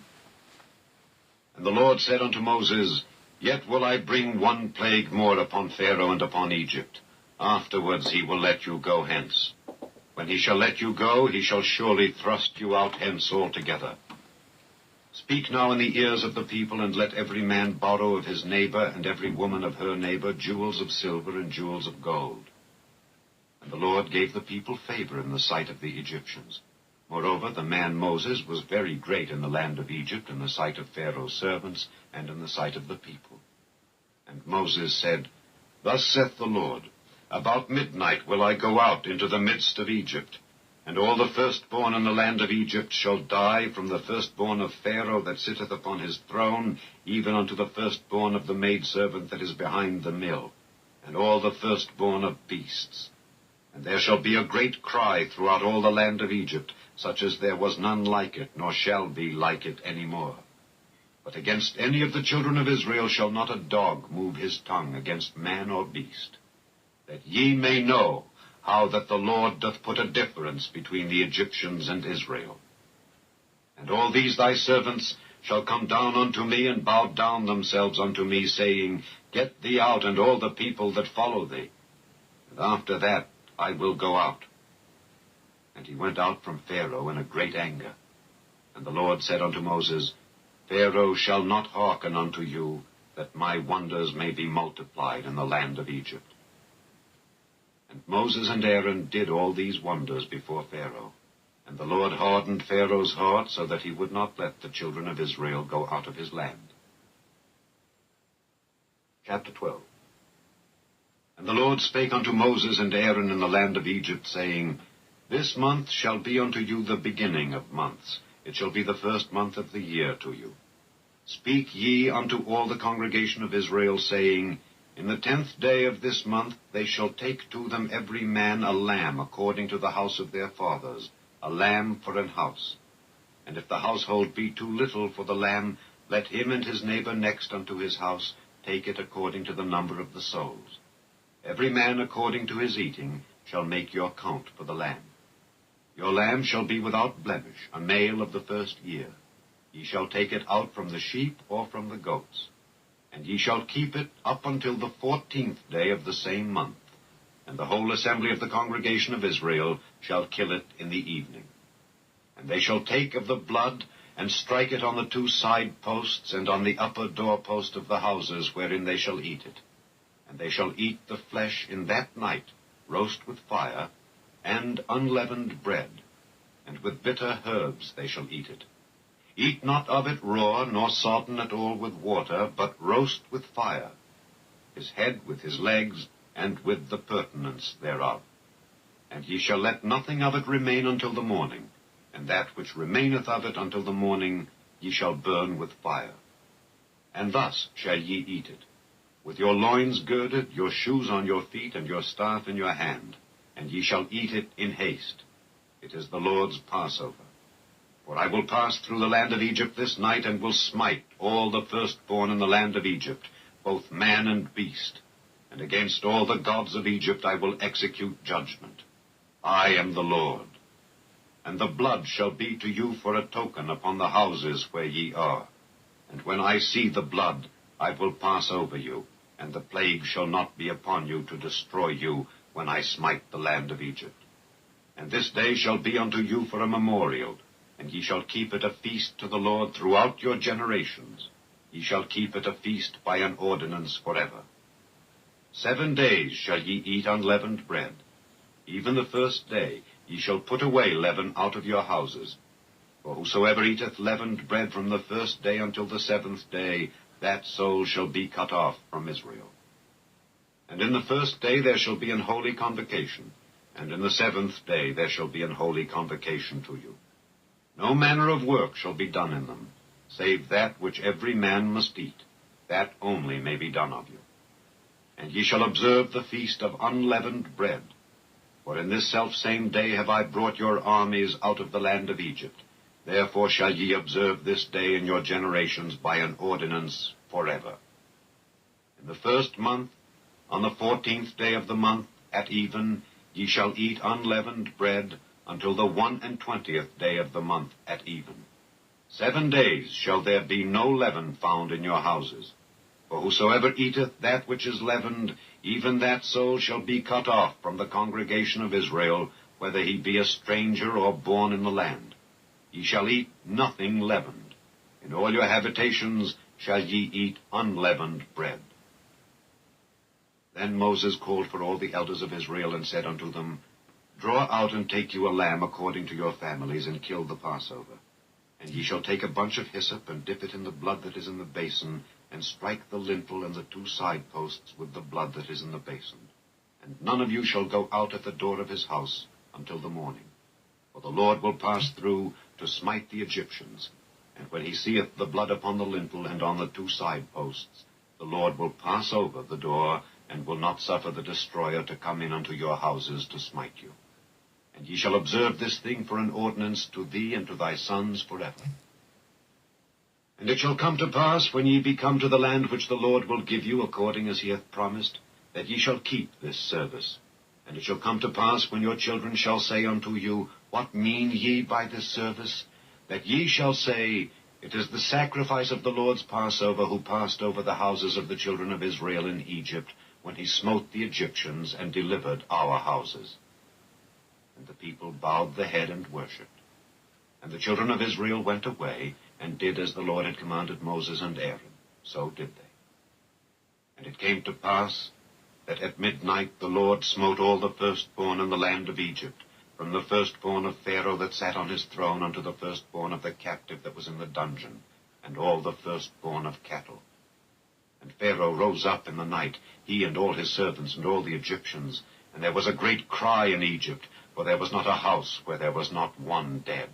And the Lord said unto Moses, Yet will I bring one plague more upon Pharaoh and upon Egypt. Afterwards he will let you go hence. When he shall let you go, he shall surely thrust you out hence altogether. Speak now in the ears of the people, and let every man borrow of his neighbor, and every woman of her neighbor, jewels of silver and jewels of gold. And the Lord gave the people favor in the sight of the Egyptians. Moreover, the man Moses was very great in the land of Egypt, in the sight of Pharaoh's servants, and in the sight of the people. And Moses said, Thus saith the Lord, About midnight will I go out into the midst of Egypt, and all the firstborn in the land of Egypt shall die, from the firstborn of Pharaoh that sitteth upon his throne, even unto the firstborn of the maidservant that is behind the mill, and all the firstborn of beasts. And there shall be a great cry throughout all the land of Egypt, such as there was none like it, nor shall be like it any more. But against any of the children of Israel shall not a dog move his tongue against man or beast, that ye may know how that the Lord doth put a difference between the Egyptians and Israel. And all these thy servants shall come down unto me, and bow down themselves unto me, saying, Get thee out, and all the people that follow thee. And after that I will go out. And he went out from Pharaoh in a great anger. And the Lord said unto Moses, Pharaoh shall not hearken unto you, that my wonders may be multiplied in the land of Egypt. And Moses and Aaron did all these wonders before Pharaoh. And the Lord hardened Pharaoh's heart, so that he would not let the children of Israel go out of his land. Chapter 12. And the Lord spake unto Moses and Aaron in the land of Egypt, saying, This month shall be unto you the beginning of months. It shall be the first month of the year to you. Speak ye unto all the congregation of Israel, saying, In the 10th day of this month they shall take to them every man a lamb according to the house of their fathers, a lamb for an house. And if the household be too little for the lamb, let him and his neighbor next unto his house take it according to the number of the souls. Every man according to his eating shall make your count for the lamb. Your lamb shall be without blemish, a male of the first year. Ye shall take it out from the sheep or from the goats. And ye shall keep it up until the 14th day of the same month. And the whole assembly of the congregation of Israel shall kill it in the evening. And they shall take of the blood, and strike it on the 2 side posts, and on the upper doorpost of the houses wherein they shall eat it. And they shall eat the flesh in that night, roast with fire, and unleavened bread, and with bitter herbs they shall eat it. Eat not of it raw, nor sodden at all with water, but roast with fire, his head with his legs, and with the purtenance thereof. And ye shall let nothing of it remain until the morning, and that which remaineth of it until the morning ye shall burn with fire. And thus shall ye eat it, with your loins girded, your shoes on your feet, and your staff in your hand, and ye shall eat it in haste. It is the Lord's Passover. For I will pass through the land of Egypt this night, and will smite all the firstborn in the land of Egypt, both man and beast. And against all the gods of Egypt I will execute judgment. I am the Lord. And the blood shall be to you for a token upon the houses where ye are. And when I see the blood, I will pass over you, and the plague shall not be upon you to destroy you when I smite the land of Egypt. And this day shall be unto you for a memorial, and ye shall keep it a feast to the Lord throughout your generations. Ye shall keep it a feast by an ordinance forever. 7 days shall ye eat unleavened bread. Even the first day ye shall put away leaven out of your houses. For whosoever eateth leavened bread from the first day until the 7th day, that soul shall be cut off from Israel. And in the first day there shall be an holy convocation, and in the 7th day there shall be an holy convocation to you. No manner of work shall be done in them, save that which every man must eat, that only may be done of you. And ye shall observe the feast of unleavened bread. For in this selfsame day have I brought your armies out of the land of Egypt. Therefore shall ye observe this day in your generations by an ordinance forever. In the 1st month, on the 14th day of the month, at even, ye shall eat unleavened bread until the 21st day of the month at even. 7 days shall there be no leaven found in your houses. For whosoever eateth that which is leavened, even that soul shall be cut off from the congregation of Israel, whether he be a stranger or born in the land. Ye shall eat nothing leavened. In all your habitations shall ye eat unleavened bread. Then Moses called for all the elders of Israel, and said unto them, Draw out and take you a lamb according to your families, and kill the Passover. And ye shall take a bunch of hyssop, and dip it in the blood that is in the basin, and strike the lintel and the 2 side posts with the blood that is in the basin. And none of you shall go out at the door of his house until the morning. For the Lord will pass through to smite the Egyptians. And when he seeth the blood upon the lintel and on the 2 side posts, the Lord will pass over the door, and will not suffer the destroyer to come in unto your houses to smite you. And ye shall observe this thing for an ordinance to thee and to thy sons forever. And it shall come to pass, when ye be come to the land which the Lord will give you, according as he hath promised, that ye shall keep this service. And it shall come to pass, when your children shall say unto you, What mean ye by this service? That ye shall say, It is the sacrifice of the Lord's Passover, who passed over the houses of the children of Israel in Egypt, when he smote the Egyptians and delivered our houses. And the people bowed the head and worshipped. And the children of Israel went away, and did as the Lord had commanded Moses and Aaron. So did they. And it came to pass that at midnight the Lord smote all the firstborn in the land of Egypt, from the firstborn of Pharaoh that sat on his throne unto the firstborn of the captive that was in the dungeon, and all the firstborn of cattle. And Pharaoh rose up in the night, he and all his servants and all the Egyptians, and there was a great cry in Egypt, for there was not a house where there was not one dead.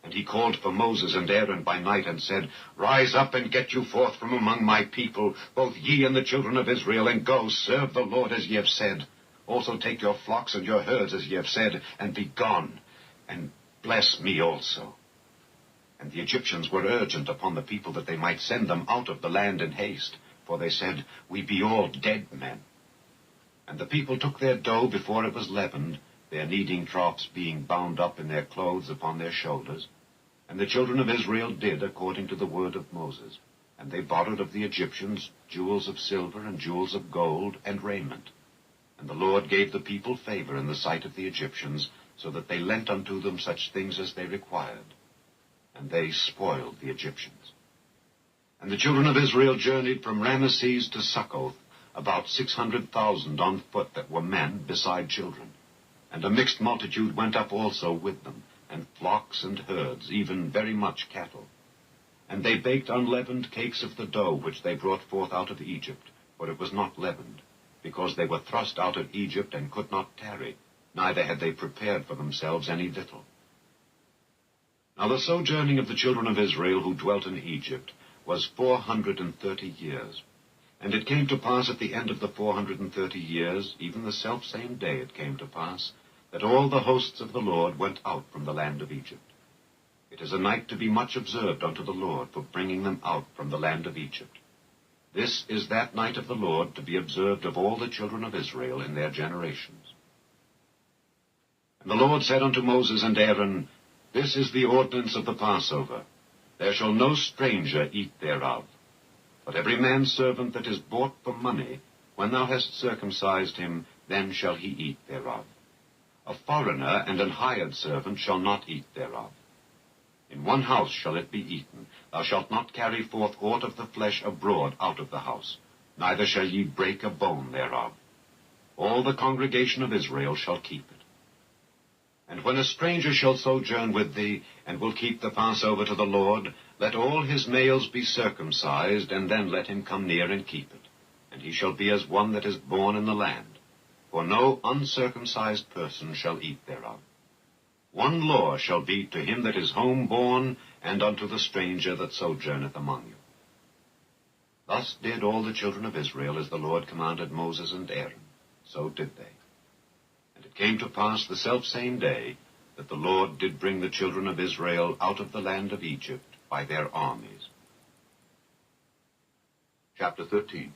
And he called for Moses and Aaron by night, and said, Rise up and get you forth from among my people, both ye and the children of Israel, and go, serve the Lord as ye have said. Also take your flocks and your herds as ye have said, and be gone, and bless me also. And the Egyptians were urgent upon the people that they might send them out of the land in haste, for they said, We be all dead men. And the people took their dough before it was leavened, their kneading troughs being bound up in their clothes upon their shoulders. And the children of Israel did according to the word of Moses. And they borrowed of the Egyptians jewels of silver and jewels of gold and raiment. And the Lord gave the people favor in the sight of the Egyptians, so that they lent unto them such things as they required. And they spoiled the Egyptians. And the children of Israel journeyed from Ramesses to Succoth, about 600,000 on foot that were men, beside children. And a mixed multitude went up also with them, and flocks and herds, even very much cattle. And they baked unleavened cakes of the dough which they brought forth out of Egypt, for it was not leavened, because they were thrust out of Egypt and could not tarry, neither had they prepared for themselves any victual. Now the sojourning of the children of Israel who dwelt in Egypt was 430 years. And it came to pass at the end of the 430 years, even the selfsame day it came to pass, that all the hosts of the Lord went out from the land of Egypt. It is is a night to be much observed unto the Lord for bringing them out from the land of Egypt. This is that night of the Lord to be observed of all the children of Israel in their generations. And the Lord said unto Moses and Aaron, This is the ordinance of the Passover. There shall no stranger eat thereof. But every man's servant that is bought for money, when thou hast circumcised him, then shall he eat thereof. A foreigner and an hired servant shall not eat thereof. In one house shall it be eaten. Thou shalt not carry forth aught of the flesh abroad out of the house, neither shall ye break a bone thereof. All the congregation of Israel shall keep it. And when a stranger shall sojourn with thee, and will keep the Passover to the Lord, let all his males be circumcised, and then let him come near and keep it. And he shall be as one that is born in the land. For no uncircumcised person shall eat thereof. One law shall be to him that is home-born, and unto the stranger that sojourneth among you. Thus did all the children of Israel, as the Lord commanded Moses and Aaron. So did they. And it came to pass the selfsame day, that the Lord did bring the children of Israel out of the land of Egypt by their armies. Chapter 13.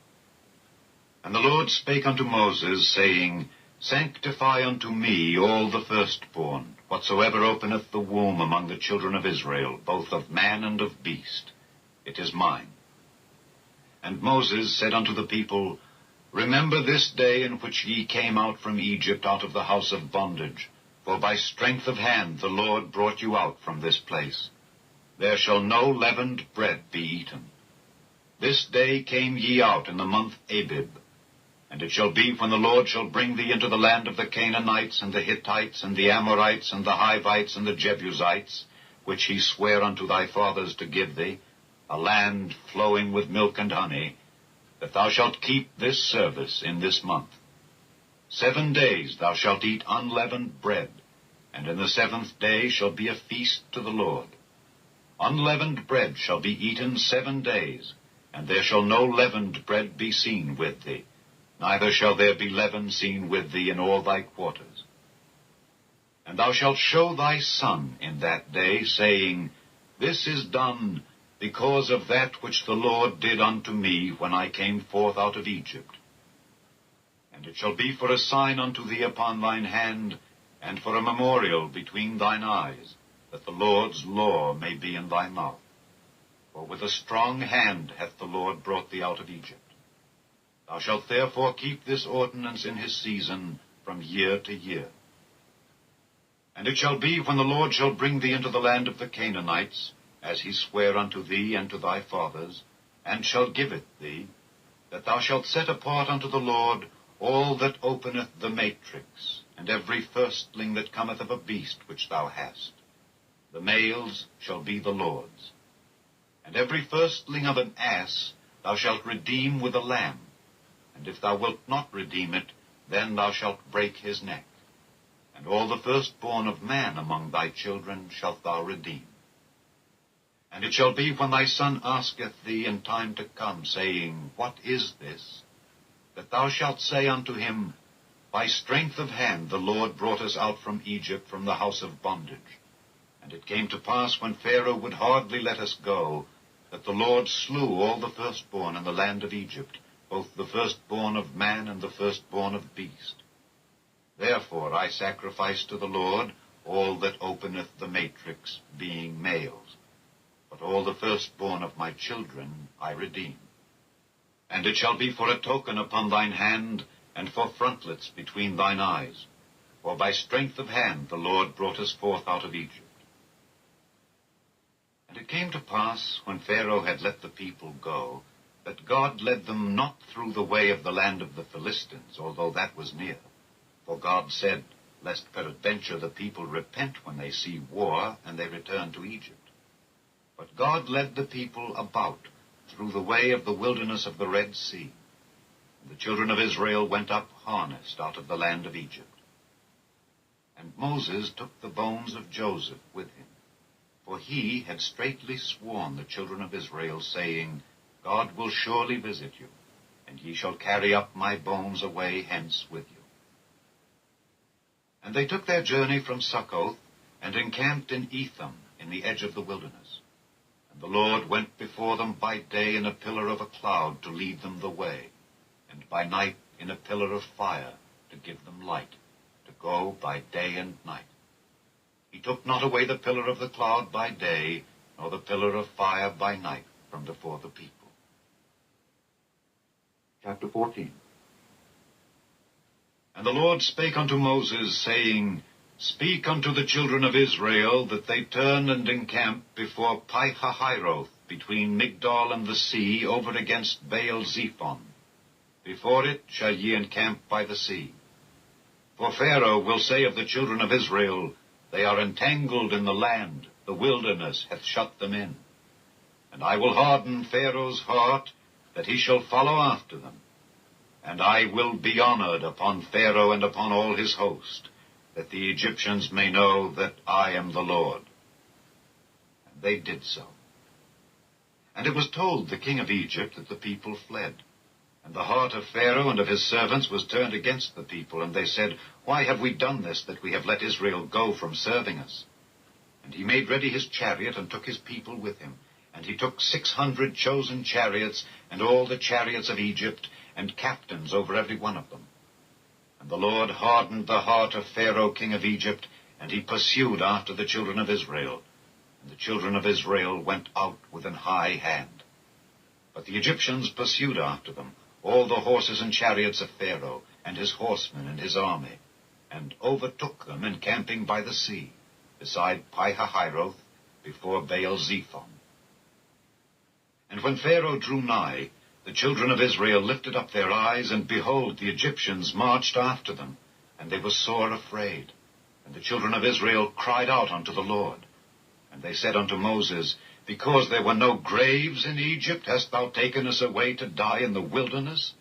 And the Lord spake unto Moses, saying, Sanctify unto me all the firstborn, whatsoever openeth the womb among the children of Israel, both of man and of beast. It is mine. And Moses said unto the people, Remember this day in which ye came out from Egypt out of the house of bondage, for by strength of hand the Lord brought you out from this place. There shall no leavened bread be eaten. This day came ye out in the month Abib. And it shall be, when the Lord shall bring thee into the land of the Canaanites, and the Hittites, and the Amorites, and the Hivites, and the Jebusites, which he sware unto thy fathers to give thee, a land flowing with milk and honey, that thou shalt keep this service in this month. 7 days thou shalt eat unleavened bread, and in the 7th day shall be a feast to the Lord. Unleavened bread shall be eaten 7 days, and there shall no leavened bread be seen with thee. Neither shall there be leaven seen with thee in all thy quarters. And thou shalt show thy son in that day, saying, This is done because of that which the Lord did unto me when I came forth out of Egypt. And it shall be for a sign unto thee upon thine hand, and for a memorial between thine eyes, that the Lord's law may be in thy mouth. For with a strong hand hath the Lord brought thee out of Egypt. Thou shalt therefore keep this ordinance in his season from year to year. And it shall be, when the Lord shall bring thee into the land of the Canaanites, as he sware unto thee and to thy fathers, and shall give it thee, that thou shalt set apart unto the Lord all that openeth the matrix, and every firstling that cometh of a beast which thou hast. The males shall be the Lord's. And every firstling of an ass thou shalt redeem with a lamb. And if thou wilt not redeem it, then thou shalt break his neck. And all the firstborn of man among thy children shalt thou redeem. And it shall be, when thy son asketh thee in time to come, saying, What is this? That thou shalt say unto him, By strength of hand the Lord brought us out from Egypt, from the house of bondage. And it came to pass, when Pharaoh would hardly let us go, that the Lord slew all the firstborn in the land of Egypt, both the firstborn of man and the firstborn of beast. Therefore I sacrifice to the Lord all that openeth the matrix, being males. But all the firstborn of my children I redeem. And it shall be for a token upon thine hand, and for frontlets between thine eyes. For by strength of hand the Lord brought us forth out of Egypt. And it came to pass, when Pharaoh had let the people go, that God led them not through the way of the land of the Philistines, although that was near. For God said, Lest peradventure the people repent when they see war, and they return to Egypt. But God led the people about through the way of the wilderness of the Red Sea. And the children of Israel went up harnessed out of the land of Egypt. And Moses took the bones of Joseph with him, for he had straitly sworn the children of Israel, saying, God will surely visit you, and ye shall carry up my bones away hence with you. And they took their journey from Succoth, and encamped in Etham, in the edge of the wilderness. And the Lord went before them by day in a pillar of a cloud to lead them the way, and by night in a pillar of fire to give them light, to go by day and night. He took not away the pillar of the cloud by day, nor the pillar of fire by night from before the people. Chapter 14. And the Lord spake unto Moses, saying, Speak unto the children of Israel, that they turn and encamp before Pi-hahiroth, between Migdol and the sea, over against Baal-zephon. Before it shall ye encamp by the sea. For Pharaoh will say of the children of Israel, They are entangled in the land, the wilderness hath shut them in. And I will harden Pharaoh's heart, that he shall follow after them. And I will be honored upon Pharaoh and upon all his host, that the Egyptians may know that I am the Lord. And they did so. And it was told the king of Egypt that the people fled. And the heart of Pharaoh and of his servants was turned against the people, and they said, Why have we done this, that we have let Israel go from serving us? And he made ready his chariot, and took his people with him. And he took 600 chosen chariots, and all the chariots of Egypt, and captains over every one of them. And the Lord hardened the heart of Pharaoh king of Egypt, and he pursued after the children of Israel. And the children of Israel went out with an high hand. But the Egyptians pursued after them, all the horses and chariots of Pharaoh, and his horsemen and his army, and overtook them encamping by the sea, beside Pi-hahiroth, before Baal-zephon. And when Pharaoh drew nigh, the children of Israel lifted up their eyes, and behold, the Egyptians marched after them, and they were sore afraid. And the children of Israel cried out unto the Lord. And they said unto Moses, Because there were no graves in Egypt, hast thou taken us away to die in the wilderness?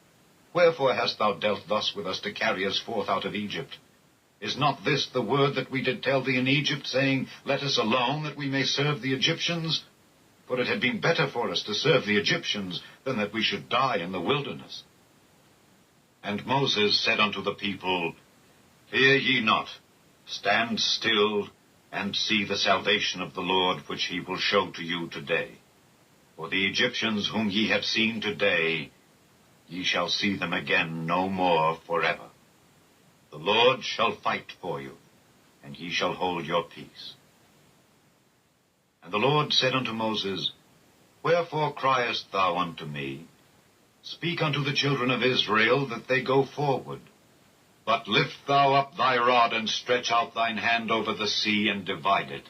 Wherefore hast thou dealt thus with us to carry us forth out of Egypt? Is not this the word that we did tell thee in Egypt, saying, Let us alone, that we may serve the Egyptians? For it had been better for us to serve the Egyptians than that we should die in the wilderness. And Moses said unto the people, Fear ye not, stand still, and see the salvation of the Lord, which he will show to you today. For the Egyptians whom ye have seen today, ye shall see them again no more forever. The Lord shall fight for you, and ye shall hold your peace. And the Lord said unto Moses, Wherefore criest thou unto me? Speak unto the children of Israel, that they go forward. But lift thou up thy rod, and stretch out thine hand over the sea, and divide it.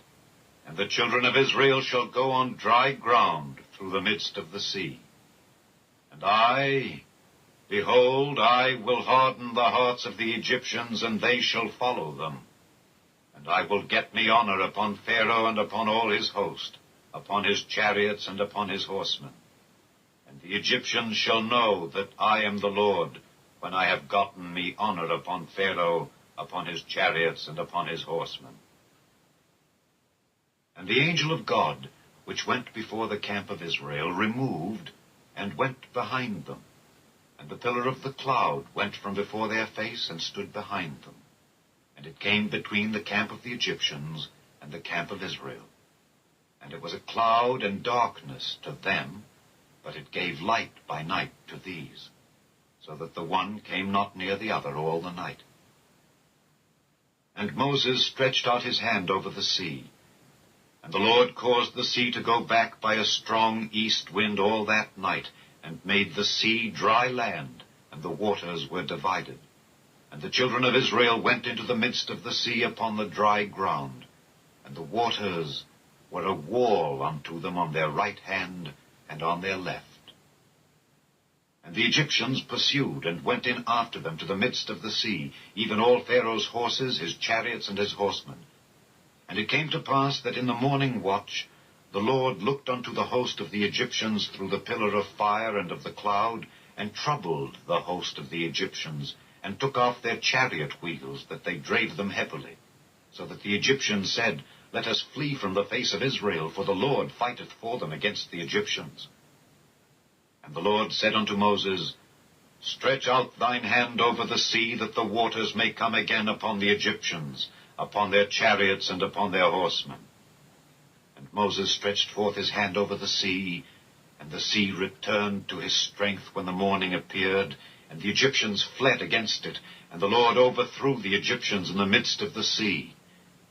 And the children of Israel shall go on dry ground through the midst of the sea. And I, behold, I will harden the hearts of the Egyptians, and they shall follow them. And I will get me honor upon Pharaoh and upon all his host, upon his chariots and upon his horsemen. And the Egyptians shall know that I am the Lord, when I have gotten me honor upon Pharaoh, upon his chariots, and upon his horsemen. And the angel of God, which went before the camp of Israel, removed, and went behind them. And the pillar of the cloud went from before their face, and stood behind them. And it came between the camp of the Egyptians and the camp of Israel. And it was a cloud and darkness to them, but it gave light by night to these, so that the one came not near the other all the night. And Moses stretched out his hand over the sea, and the Lord caused the sea to go back by a strong east wind all that night, and made the sea dry land, and the waters were divided. And the children of Israel went into the midst of the sea upon the dry ground, and the waters were a wall unto them on their right hand and on their left. And the Egyptians pursued, and went in after them to the midst of the sea, even all Pharaoh's horses, his chariots, and his horsemen. And it came to pass that in the morning watch the Lord looked unto the host of the Egyptians through the pillar of fire and of the cloud, and troubled the host of the Egyptians, and took off their chariot wheels, that they drave them heavily. So that the Egyptians said, Let us flee from the face of Israel, for the Lord fighteth for them against the Egyptians. And the Lord said unto Moses, Stretch out thine hand over the sea, that the waters may come again upon the Egyptians, upon their chariots and upon their horsemen. And Moses stretched forth his hand over the sea, and the sea returned to his strength when the morning appeared, and the Egyptians fled against it, and the Lord overthrew the Egyptians in the midst of the sea.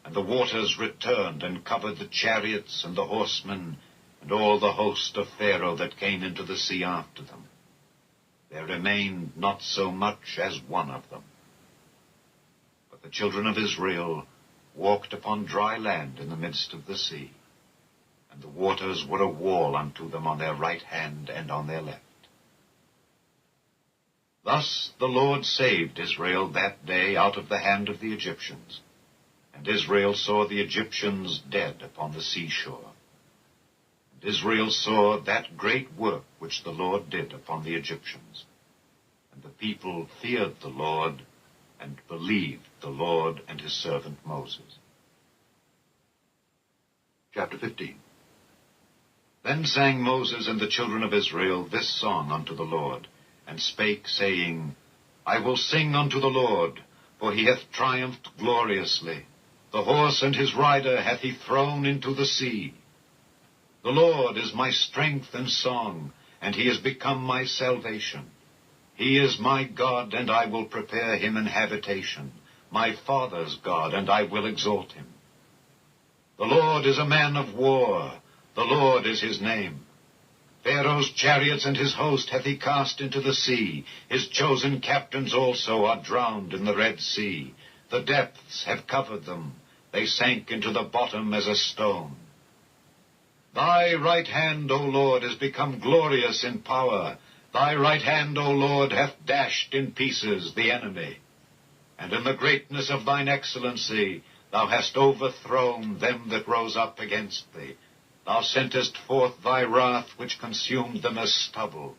And the waters returned and covered the chariots and the horsemen, and all the host of Pharaoh that came into the sea after them. There remained not so much as one of them. But the children of Israel walked upon dry land in the midst of the sea, and the waters were a wall unto them on their right hand and on their left. Thus the Lord saved Israel that day out of the hand of the Egyptians. And Israel saw the Egyptians dead upon the seashore. And Israel saw that great work which the Lord did upon the Egyptians. And the people feared the Lord, and believed the Lord and his servant Moses. Chapter 15. Then sang Moses and the children of Israel this song unto the Lord, and spake, saying, I will sing unto the Lord, for he hath triumphed gloriously. The horse and his rider hath he thrown into the sea. The Lord is my strength and song, and he is become my salvation. He is my God, and I will prepare him an habitation, my father's God, and I will exalt him. The Lord is a man of war, the Lord is his name. Pharaoh's chariots and his host hath he cast into the sea. His chosen captains also are drowned in the Red Sea. The depths have covered them. They sank into the bottom as a stone. Thy right hand, O Lord, is become glorious in power. Thy right hand, O Lord, hath dashed in pieces the enemy. And in the greatness of thine excellency thou hast overthrown them that rose up against thee. Thou sentest forth thy wrath, which consumed them as stubble.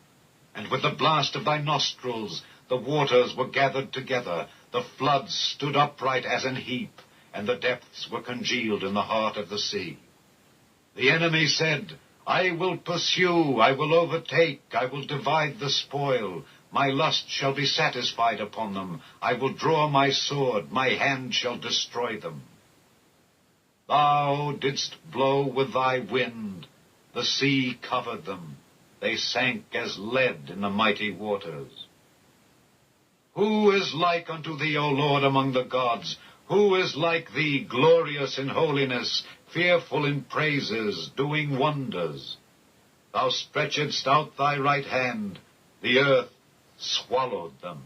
And with the blast of thy nostrils the waters were gathered together. The floods stood upright as an heap, and the depths were congealed in the heart of the sea. The enemy said, I will pursue, I will overtake, I will divide the spoil. My lust shall be satisfied upon them. I will draw my sword, my hand shall destroy them. Thou didst blow with thy wind, the sea covered them. They sank as lead in the mighty waters. Who is like unto thee, O Lord, among the gods? Who is like thee, glorious in holiness, fearful in praises, doing wonders? Thou stretchedst out thy right hand, the earth swallowed them.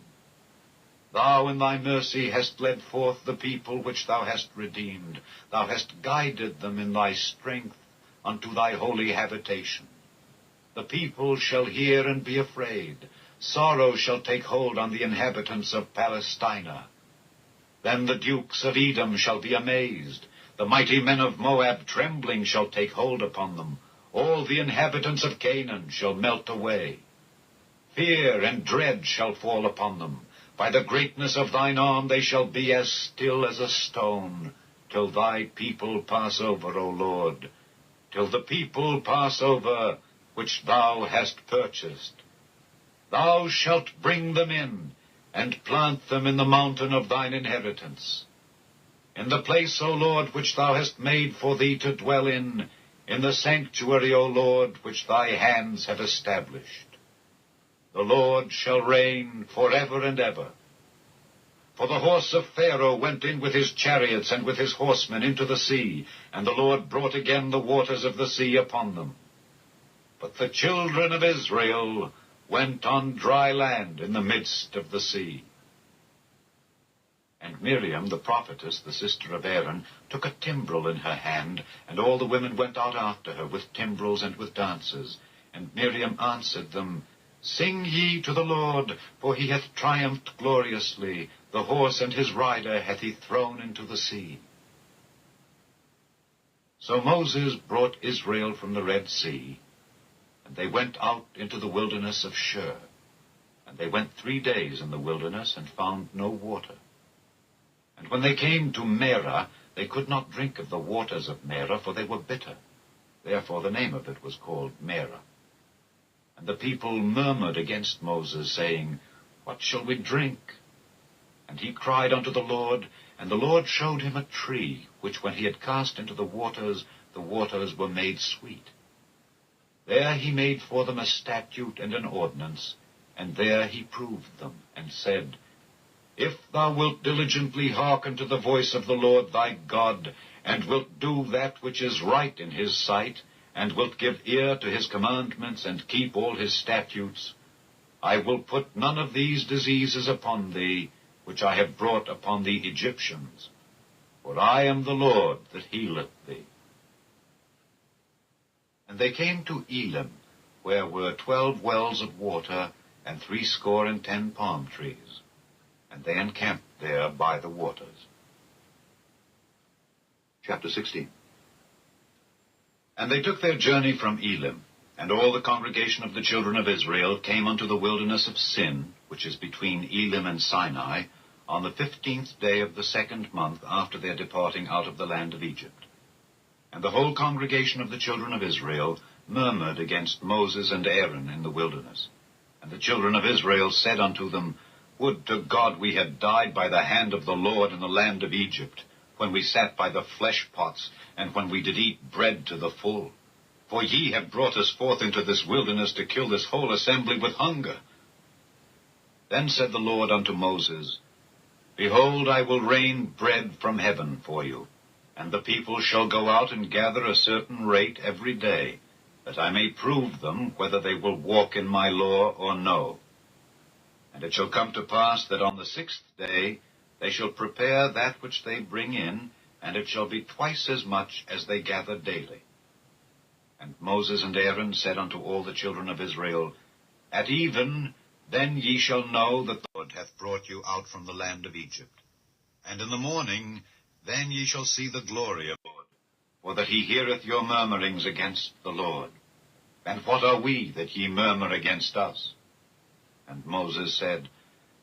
Thou in thy mercy hast led forth the people which thou hast redeemed. Thou hast guided them in thy strength unto thy holy habitation. The people shall hear and be afraid. Sorrow shall take hold on the inhabitants of Palestina. Then the dukes of Edom shall be amazed. The mighty men of Moab trembling shall take hold upon them. All the inhabitants of Canaan shall melt away. Fear and dread shall fall upon them. By the greatness of thine arm they shall be as still as a stone, till thy people pass over, O Lord, till the people pass over which thou hast purchased. Thou shalt bring them in, and plant them in the mountain of thine inheritance. In the place, O Lord, which thou hast made for thee to dwell in the sanctuary, O Lord, which thy hands have established. The Lord shall reign forever and ever. For the horse of Pharaoh went in with his chariots and with his horsemen into the sea, and the Lord brought again the waters of the sea upon them. But the children of Israel went on dry land in the midst of the sea. And Miriam, the prophetess, the sister of Aaron, took a timbrel in her hand, and all the women went out after her with timbrels and with dances. And Miriam answered them, Sing ye to the Lord, for he hath triumphed gloriously. The horse and his rider hath he thrown into the sea. So Moses brought Israel from the Red Sea, and they went out into the wilderness of Shur. And they went 3 days in the wilderness, and found no water. And when they came to Merah, they could not drink of the waters of Merah, for they were bitter. Therefore the name of it was called Merah. And the people murmured against Moses, saying, What shall we drink? And he cried unto the Lord, and the Lord showed him a tree, which when he had cast into the the waters were made sweet. There he made for them a statute and an ordinance, and there he proved them, and said, If thou wilt diligently hearken to the voice of the Lord thy God, and wilt do that which is right in his sight, and wilt give ear to his commandments, and keep all his statutes, I will put none of these diseases upon thee, which I have brought upon the Egyptians. For I am the Lord that healeth thee. And they came to Elim, where were 12 wells of water, and 70 palm trees. And they encamped there by the waters. Chapter 16. And they took their journey from Elim, and all the congregation of the children of Israel came unto the wilderness of Sin, which is between Elim and Sinai, on the 15th day of the 2nd month after their departing out of the land of Egypt. And the whole congregation of the children of Israel murmured against Moses and Aaron in the wilderness. And the children of Israel said unto them, Would to God we had died by the hand of the Lord in the land of Egypt, when we sat by the flesh pots, and when we did eat bread to the full. For ye have brought us forth into this wilderness to kill this whole assembly with hunger. Then said the Lord unto Moses, Behold, I will rain bread from heaven for you, and the people shall go out and gather a certain rate every day, that I may prove them whether they will walk in my law or no. And it shall come to pass that on the 6th day they shall prepare that which they bring in, and it shall be twice as much as they gather daily. And Moses and Aaron said unto all the children of Israel, At even then ye shall know that the Lord hath brought you out from the land of Egypt. And in the morning then ye shall see the glory of the Lord, for that he heareth your murmurings against the Lord. And what are we that ye murmur against us? And Moses said,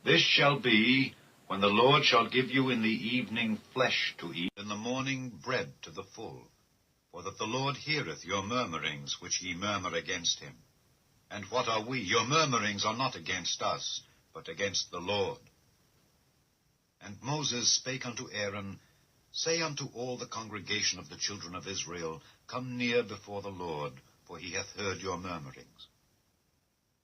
This shall be, when the Lord shall give you in the evening flesh to eat, in the morning bread to the full, for that the Lord heareth your murmurings which ye murmur against him. And what are we? Your murmurings are not against us, but against the Lord. And Moses spake unto Aaron, Say unto all the congregation of the children of Israel, Come near before the Lord, for he hath heard your murmurings.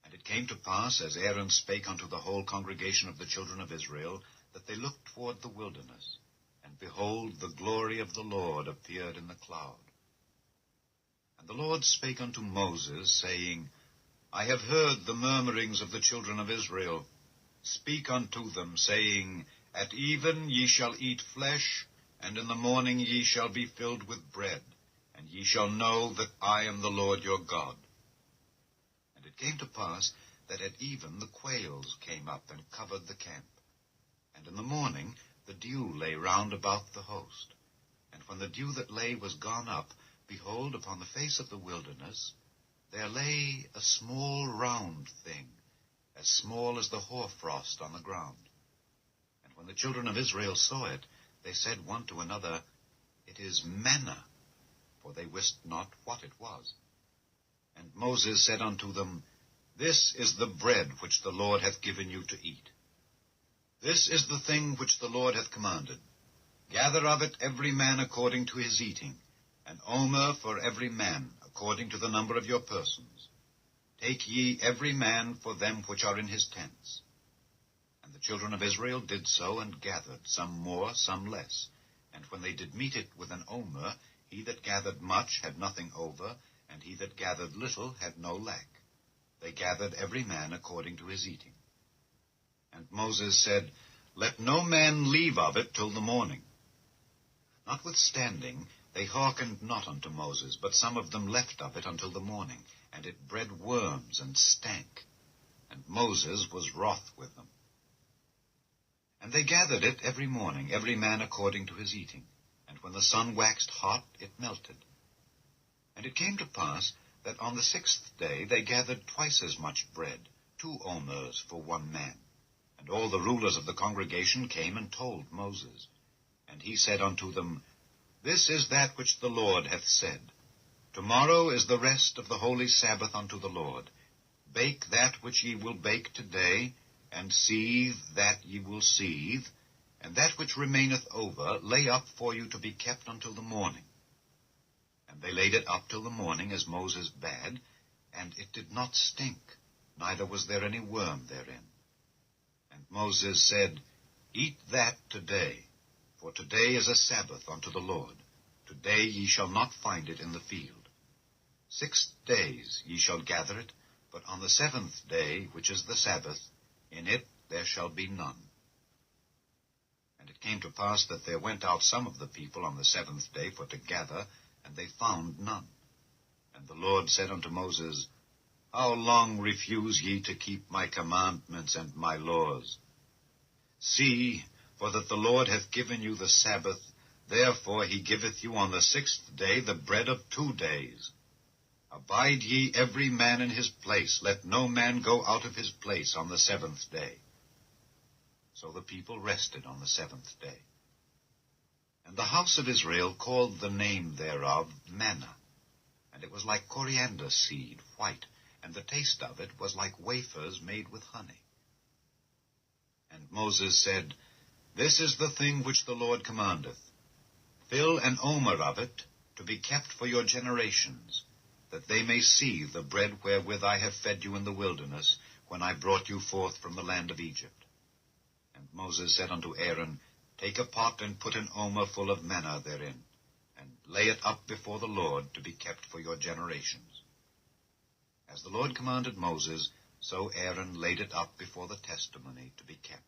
And it came to pass, as Aaron spake unto the whole congregation of the children of Israel, that they looked toward the wilderness, and behold, the glory of the Lord appeared in the cloud. And the Lord spake unto Moses, saying, I have heard the murmurings of the children of Israel. Speak unto them, saying, At even ye shall eat flesh, and in the morning ye shall be filled with bread, and ye shall know that I am the Lord your God. And it came to pass that at even the quails came up and covered the camp. And in the morning the dew lay round about the host. And when the dew that lay was gone up, behold, upon the face of the wilderness there lay a small round thing, as small as the hoarfrost on the ground. And when the children of Israel saw it, they said one to another, It is manna, for they wist not what it was. And Moses said unto them, This is the bread which the Lord hath given you to eat. This is the thing which the Lord hath commanded. Gather of it every man according to his eating, an omer for every man, according to the number of your persons. Take ye every man for them which are in his tents. And the children of Israel did so, and gathered, some more, some less. And when they did meet it with an omer, he that gathered much had nothing over, and he that gathered little had no lack. They gathered every man according to his eating. And Moses said, Let no man leave of it till the morning. Notwithstanding, they hearkened not unto Moses, but some of them left of it until the morning, and it bred worms and stank. And Moses was wroth with them. And they gathered it every morning, every man according to his eating. And when the sun waxed hot, it melted. And it came to pass that on the 6th day they gathered twice as much bread, 2 omers for one man. And all the rulers of the congregation came and told Moses. And he said unto them, This is that which the Lord hath said. Tomorrow is the rest of the holy Sabbath unto the Lord. Bake that which ye will bake today, and seethe that ye will seethe, and that which remaineth over lay up for you to be kept until the morning. And they laid it up till the morning, as Moses bade, and it did not stink, neither was there any worm therein. And Moses said, Eat that today, for today is a Sabbath unto the Lord. Today ye shall not find it in the field. 6 days ye shall gather it, but on the 7th day, which is the Sabbath, in it there shall be none. And it came to pass that there went out some of the people on the 7th day for to gather, and they found none. And the Lord said unto Moses, How long refuse ye to keep my commandments and my laws? See, for that the Lord hath given you the Sabbath, therefore he giveth you on the 6th day the bread of 2 days. Abide ye every man in his place, let no man go out of his place on the 7th day. So the people rested on the 7th day. And the house of Israel called the name thereof manna, and it was like coriander seed, white, and the taste of it was like wafers made with honey. And Moses said, This is the thing which the Lord commandeth. Fill an omer of it, to be kept for your generations, that they may see the bread wherewith I have fed you in the wilderness, when I brought you forth from the land of Egypt. And Moses said unto Aaron, Take a pot, and put an omer full of manna therein, and lay it up before the Lord, to be kept for your generations. As the Lord commanded Moses, so Aaron laid it up before the testimony, to be kept.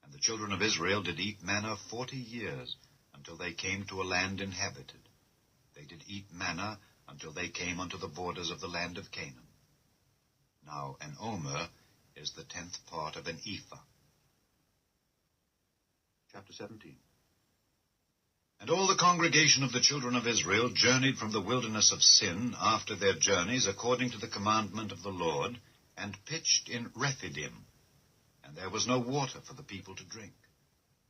And the children of Israel did eat manna 40 years, until they came to a land inhabited. They did eat manna until they came unto the borders of the land of Canaan. Now an omer is the 10th part of an ephah. Chapter 17. And all the congregation of the children of Israel journeyed from the wilderness of Sin after their journeys according to the commandment of the Lord, and pitched in Rephidim. And there was no water for the people to drink.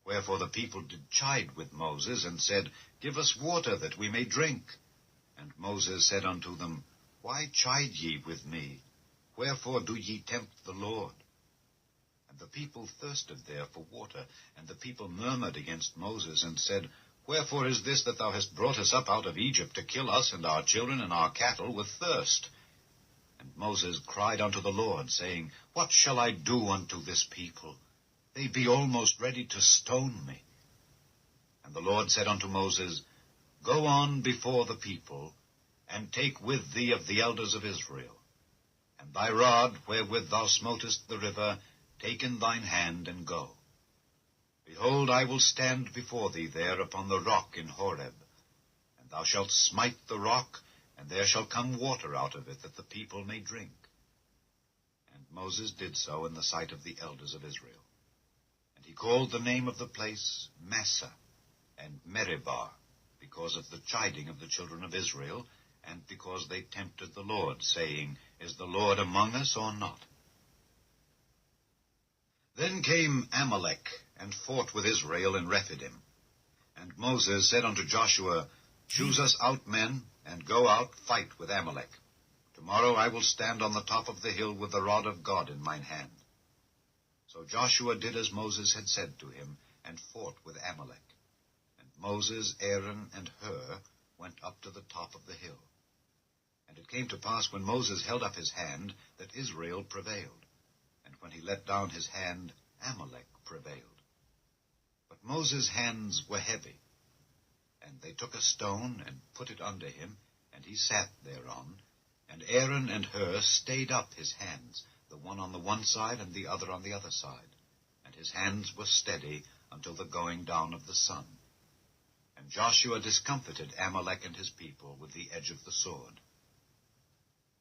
Wherefore the people did chide with Moses, and said, Give us water, that we may drink. And Moses said unto them, Why chide ye with me? Wherefore do ye tempt the Lord? And the people thirsted there for water, and the people murmured against Moses, and said, Wherefore is this that thou hast brought us up out of Egypt, to kill us and our children and our cattle with thirst? And Moses cried unto the Lord, saying, What shall I do unto this people? They be almost ready to stone me. And the Lord said unto Moses, Go on before the people, and take with thee of the elders of Israel. And thy rod, wherewith thou smotest the river, take in thine hand, and go. Behold, I will stand before thee there upon the rock in Horeb. And thou shalt smite the rock, and there shall come water out of it, that the people may drink. And Moses did so in the sight of the elders of Israel. And he called the name of the place Massah and Meribah, because of the chiding of the children of Israel, and because they tempted the Lord, saying, Is the Lord among us or not? Then came Amalek, and fought with Israel in Rephidim. And Moses said unto Joshua, Choose us out men, and go out, fight with Amalek. Tomorrow I will stand on the top of the hill with the rod of God in mine hand. So Joshua did as Moses had said to him, and fought with Amalek. And Moses, Aaron, and Hur went up to the top of the hill. And it came to pass, when Moses held up his hand, that Israel prevailed. And when he let down his hand, Amalek prevailed. But Moses' hands were heavy. And they took a stone, and put it under him, and he sat thereon. And Aaron and Hur stayed up his hands, the one on the one side, and the other on the other side. And his hands were steady until the going down of the sun. And Joshua discomfited Amalek and his people with the edge of the sword.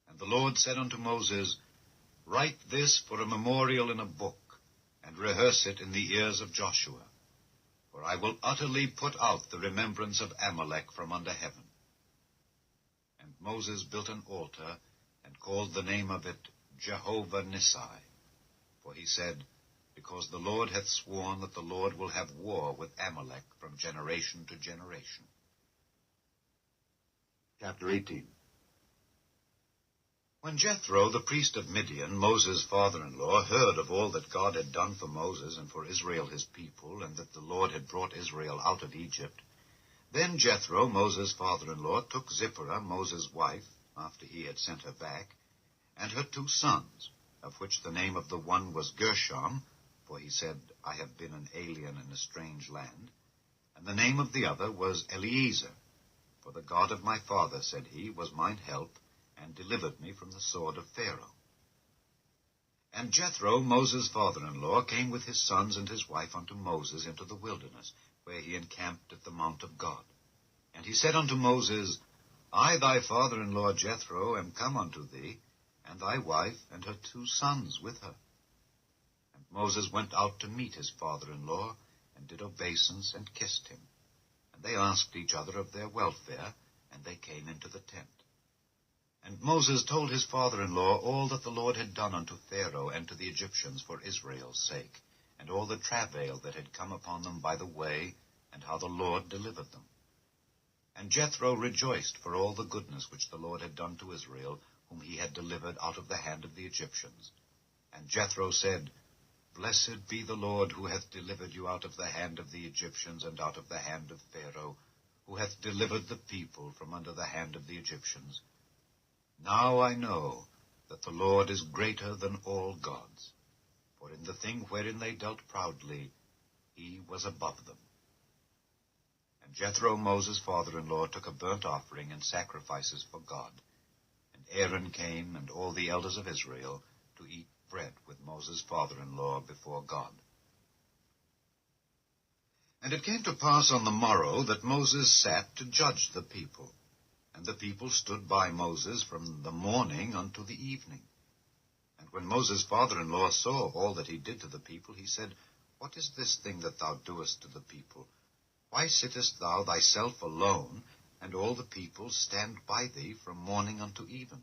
And the Lord said unto Moses, Write this for a memorial in a book, and rehearse it in the ears of Joshua. For I will utterly put out the remembrance of Amalek from under heaven. And Moses built an altar, and called the name of it Jehovah Nissi. For he said, Because the Lord hath sworn that the Lord will have war with Amalek from generation to generation. Chapter 18. When Jethro, the priest of Midian, Moses' father-in-law, heard of all that God had done for Moses and for Israel his people, and that the Lord had brought Israel out of Egypt, Then Jethro, Moses' father-in-law, took Zipporah, Moses' wife, after he had sent her back, and her 2 sons, of which the name of the one was Gershom, for he said, I have been an alien in a strange land, and the name of the other was Eliezer, for the God of my father, said he, was mine help, and delivered me from the sword of Pharaoh. And Jethro, Moses' father-in-law, came with his sons and his wife unto Moses into the wilderness, where he encamped at the mount of God. And he said unto Moses, I, thy father-in-law Jethro, am come unto thee, and thy wife and her 2 sons with her. And Moses went out to meet his father-in-law, and did obeisance, and kissed him. And they asked each other of their welfare, and they came into the tent. And Moses told his father-in-law all that the Lord had done unto Pharaoh and to the Egyptians for Israel's sake, and all the travail that had come upon them by the way, and how the Lord delivered them. And Jethro rejoiced for all the goodness which the Lord had done to Israel, whom he had delivered out of the hand of the Egyptians. And Jethro said, Blessed be the Lord, who hath delivered you out of the hand of the Egyptians and out of the hand of Pharaoh, who hath delivered the people from under the hand of the Egyptians. Now I know that the Lord is greater than all gods, for in the thing wherein they dealt proudly, he was above them. And Jethro, Moses' father-in-law, took a burnt offering and sacrifices for God. And Aaron came, and all the elders of Israel, to eat bread with Moses' father-in-law before God. And it came to pass on the morrow that Moses sat to judge the people. And the people stood by Moses from the morning unto the evening. And when Moses' father-in-law saw all that he did to the people, he said, What is this thing that thou doest to the people? Why sittest thou thyself alone, and all the people stand by thee from morning unto even?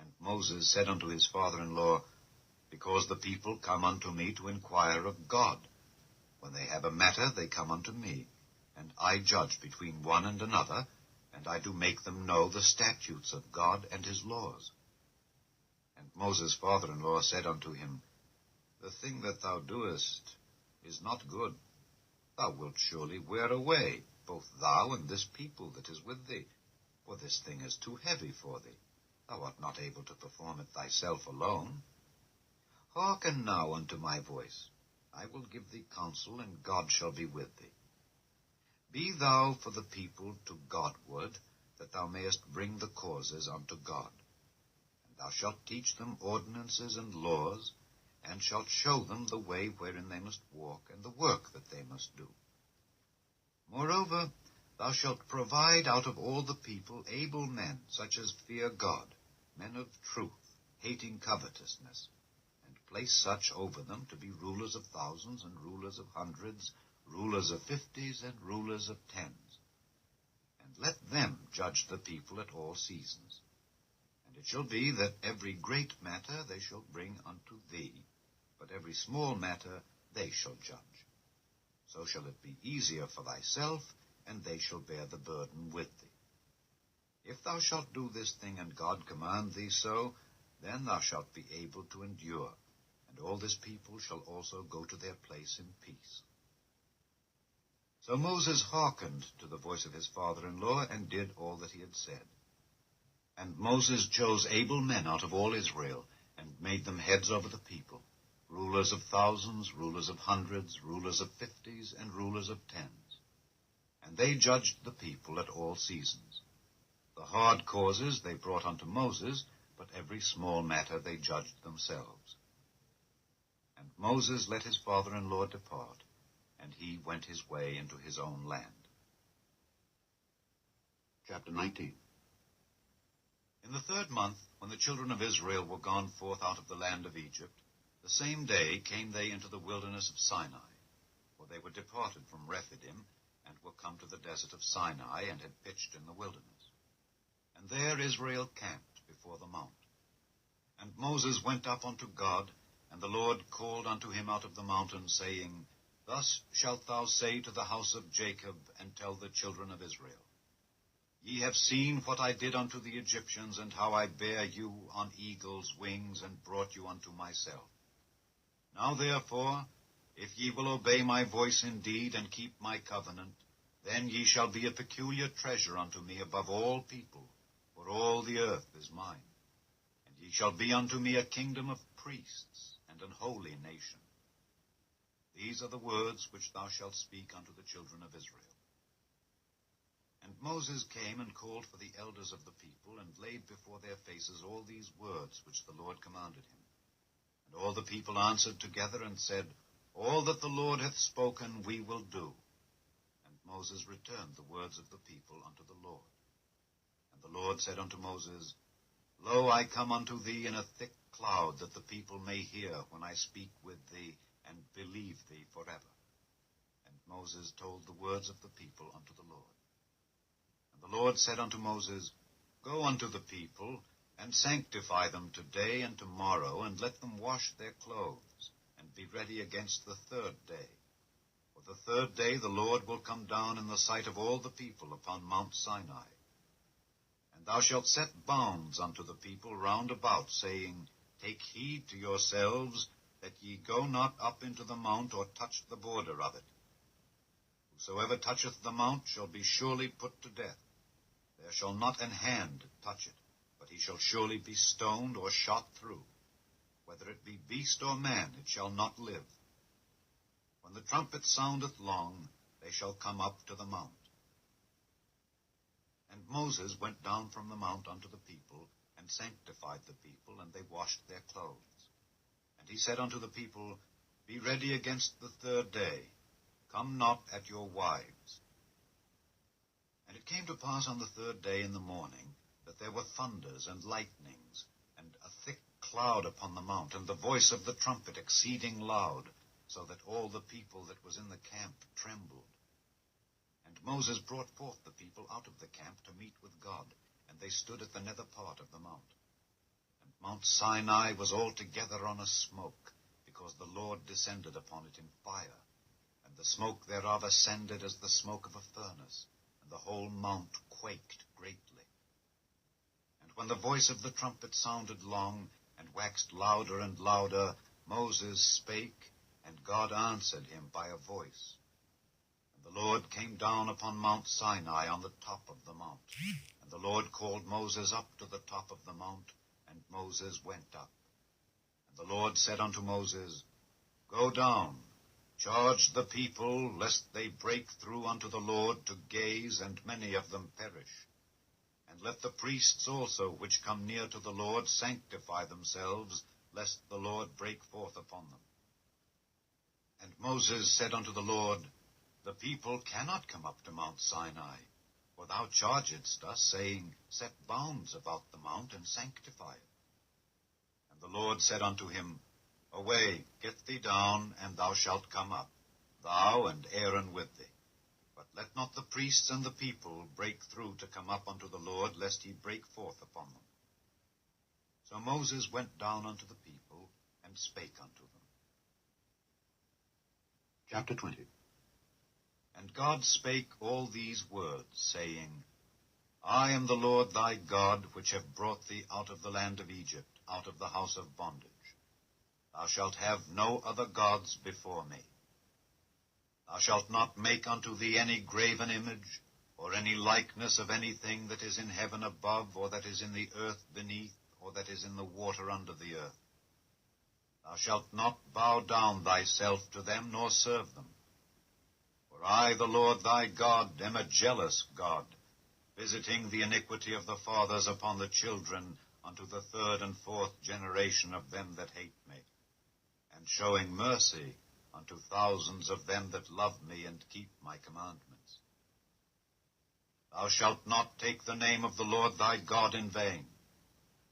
And Moses said unto his father-in-law, Because the people come unto me to inquire of God. When they have a matter, they come unto me, and I judge between one and another, and I do make them know the statutes of God and his laws. And Moses' father-in-law said unto him, The thing that thou doest is not good. Thou wilt surely wear away, both thou and this people that is with thee, for this thing is too heavy for thee. Thou art not able to perform it thyself alone. Hearken now unto my voice. I will give thee counsel, and God shall be with thee. Be thou for the people to Godward, that thou mayest bring the causes unto God. And thou shalt teach them ordinances and laws, and shalt show them the way wherein they must walk, and the work that they must do. Moreover, thou shalt provide out of all the people able men, such as fear God, men of truth, hating covetousness, and place such over them to be rulers of thousands, and rulers of hundreds, rulers of 50s, and rulers of 10s. And let them judge the people at all seasons. And it shall be that every great matter they shall bring unto thee, but every small matter they shall judge. So shall it be easier for thyself, and they shall bear the burden with thee. If thou shalt do this thing, and God command thee so, then thou shalt be able to endure, and all this people shall also go to their place in peace. So Moses hearkened to the voice of his father-in-law, and did all that he had said. And Moses chose able men out of all Israel, and made them heads over the people, rulers of thousands, rulers of hundreds, rulers of 50s, and rulers of 10s. And they judged the people at all seasons. The hard causes they brought unto Moses, but every small matter they judged themselves. And Moses let his father-in-law depart, and he went his way into his own land. Chapter 19. In the 3rd month, when the children of Israel were gone forth out of the land of Egypt, the same day came they into the wilderness of Sinai, for they were departed from Rephidim, and were come to the desert of Sinai, and had pitched in the wilderness. And there Israel camped before the mount. And Moses went up unto God, and the Lord called unto him out of the mountain, saying, Thus shalt thou say to the house of Jacob, and tell the children of Israel, Ye have seen what I did unto the Egyptians, and how I bare you on eagles' wings, and brought you unto myself. Now therefore, if ye will obey my voice indeed, and keep my covenant, Then ye shall be a peculiar treasure unto me above all people, for all the earth is mine. And ye shall be unto me a kingdom of priests, and an holy nation. These are the words which thou shalt speak unto the children of Israel. And Moses came and called for the elders of the people, and laid before their faces all these words which the Lord commanded him. And all the people answered together and said, All that the Lord hath spoken we will do. And Moses returned the words of the people unto the Lord. And the Lord said unto Moses, Lo, I come unto thee in a thick cloud, that the people may hear when I speak with thee, and believe thee forever. And Moses told the words of the people unto the Lord. And the Lord said unto Moses, Go unto the people, and sanctify them today and tomorrow, and let them wash their clothes, and be ready against the third day. For the third day the Lord will come down in the sight of all the people upon Mount Sinai. And thou shalt set bounds unto the people round about, saying, Take heed to yourselves, that ye go not up into the mount, or touch the border of it. Whosoever toucheth the mount shall be surely put to death. There shall not an hand touch it, but he shall surely be stoned or shot through. Whether it be beast or man, it shall not live. When the trumpet soundeth long, they shall come up to the mount. And Moses went down from the mount unto the people, and sanctified the people, and they washed their clothes. And he said unto the people, Be ready against the third day. Come not at your wives. And it came to pass on the third day in the morning, that there were thunders and lightnings, and a thick cloud upon the mount, and the voice of the trumpet exceeding loud, so that all the people that was in the camp trembled. And Moses brought forth the people out of the camp to meet with God, and they stood at the nether part of the mount. And Mount Sinai was altogether on a smoke, because the Lord descended upon it in fire, and the smoke thereof ascended as the smoke of a furnace, and the whole mount quaked greatly. And when the voice of the trumpet sounded long, and waxed louder and louder, Moses spake, and God answered him by a voice. And the Lord came down upon Mount Sinai on the top of the mount. And the Lord called Moses up to the top of the mount, and Moses went up. And the Lord said unto Moses, Go down, charge the people, lest they break through unto the Lord to gaze, and many of them perish. And let the priests also, which come near to the Lord, sanctify themselves, lest the Lord break forth upon them. And Moses said unto the Lord, The people cannot come up to Mount Sinai, for thou chargedst us, saying, Set bounds about the mount, and sanctify it. And the Lord said unto him, Away, get thee down, and thou shalt come up, thou and Aaron with thee. But let not the priests and the people break through to come up unto the Lord, lest he break forth upon them. So Moses went down unto the people, and spake unto them. Chapter 20. And God spake all these words, saying, I am the Lord thy God, which have brought thee out of the land of Egypt, out of the house of bondage. Thou shalt have no other gods before me. Thou shalt not make unto thee any graven image, or any likeness of anything that is in heaven above, or that is in the earth beneath, or that is in the water under the earth. Thou shalt not bow down thyself to them, nor serve them. For I, the Lord thy God, am a jealous God, visiting the iniquity of the fathers upon the children, unto the third and fourth generation of them that hate me, and showing mercy unto thousands of them that love me and keep my commandments. Thou shalt not take the name of the Lord thy God in vain,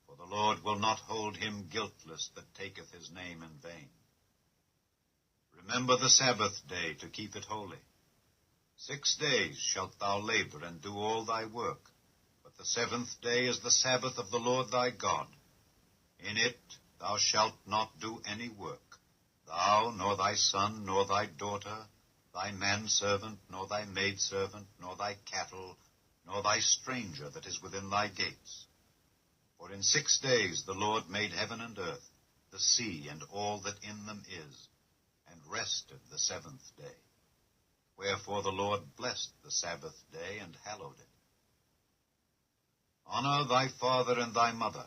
for the Lord will not hold him guiltless that taketh his name in vain. Remember the Sabbath day to keep it holy. 6 days shalt thou labor and do all thy work, but the seventh day is the Sabbath of the Lord thy God. In it thou shalt not do any work, thou, nor thy son, nor thy daughter, thy manservant, nor thy maidservant, nor thy cattle, nor thy stranger that is within thy gates. For in 6 days the Lord made heaven and earth, the sea, and all that in them is, and rested the seventh day. Wherefore the Lord blessed the Sabbath day and hallowed it. Honor thy father and thy mother,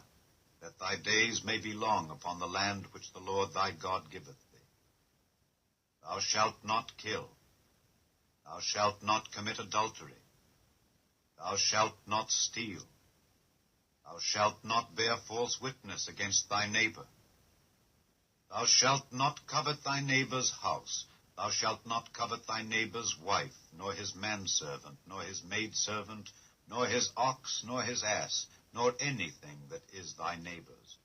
that thy days may be long upon the land which the Lord thy God giveth thee. Thou shalt not kill. Thou shalt not commit adultery. Thou shalt not steal. Thou shalt not bear false witness against thy neighbor. Thou shalt not covet thy neighbor's house. Thou shalt not covet thy neighbor's wife, nor his manservant, nor his maidservant, nor his ox, nor his ass, nor anything that is thy neighbor's.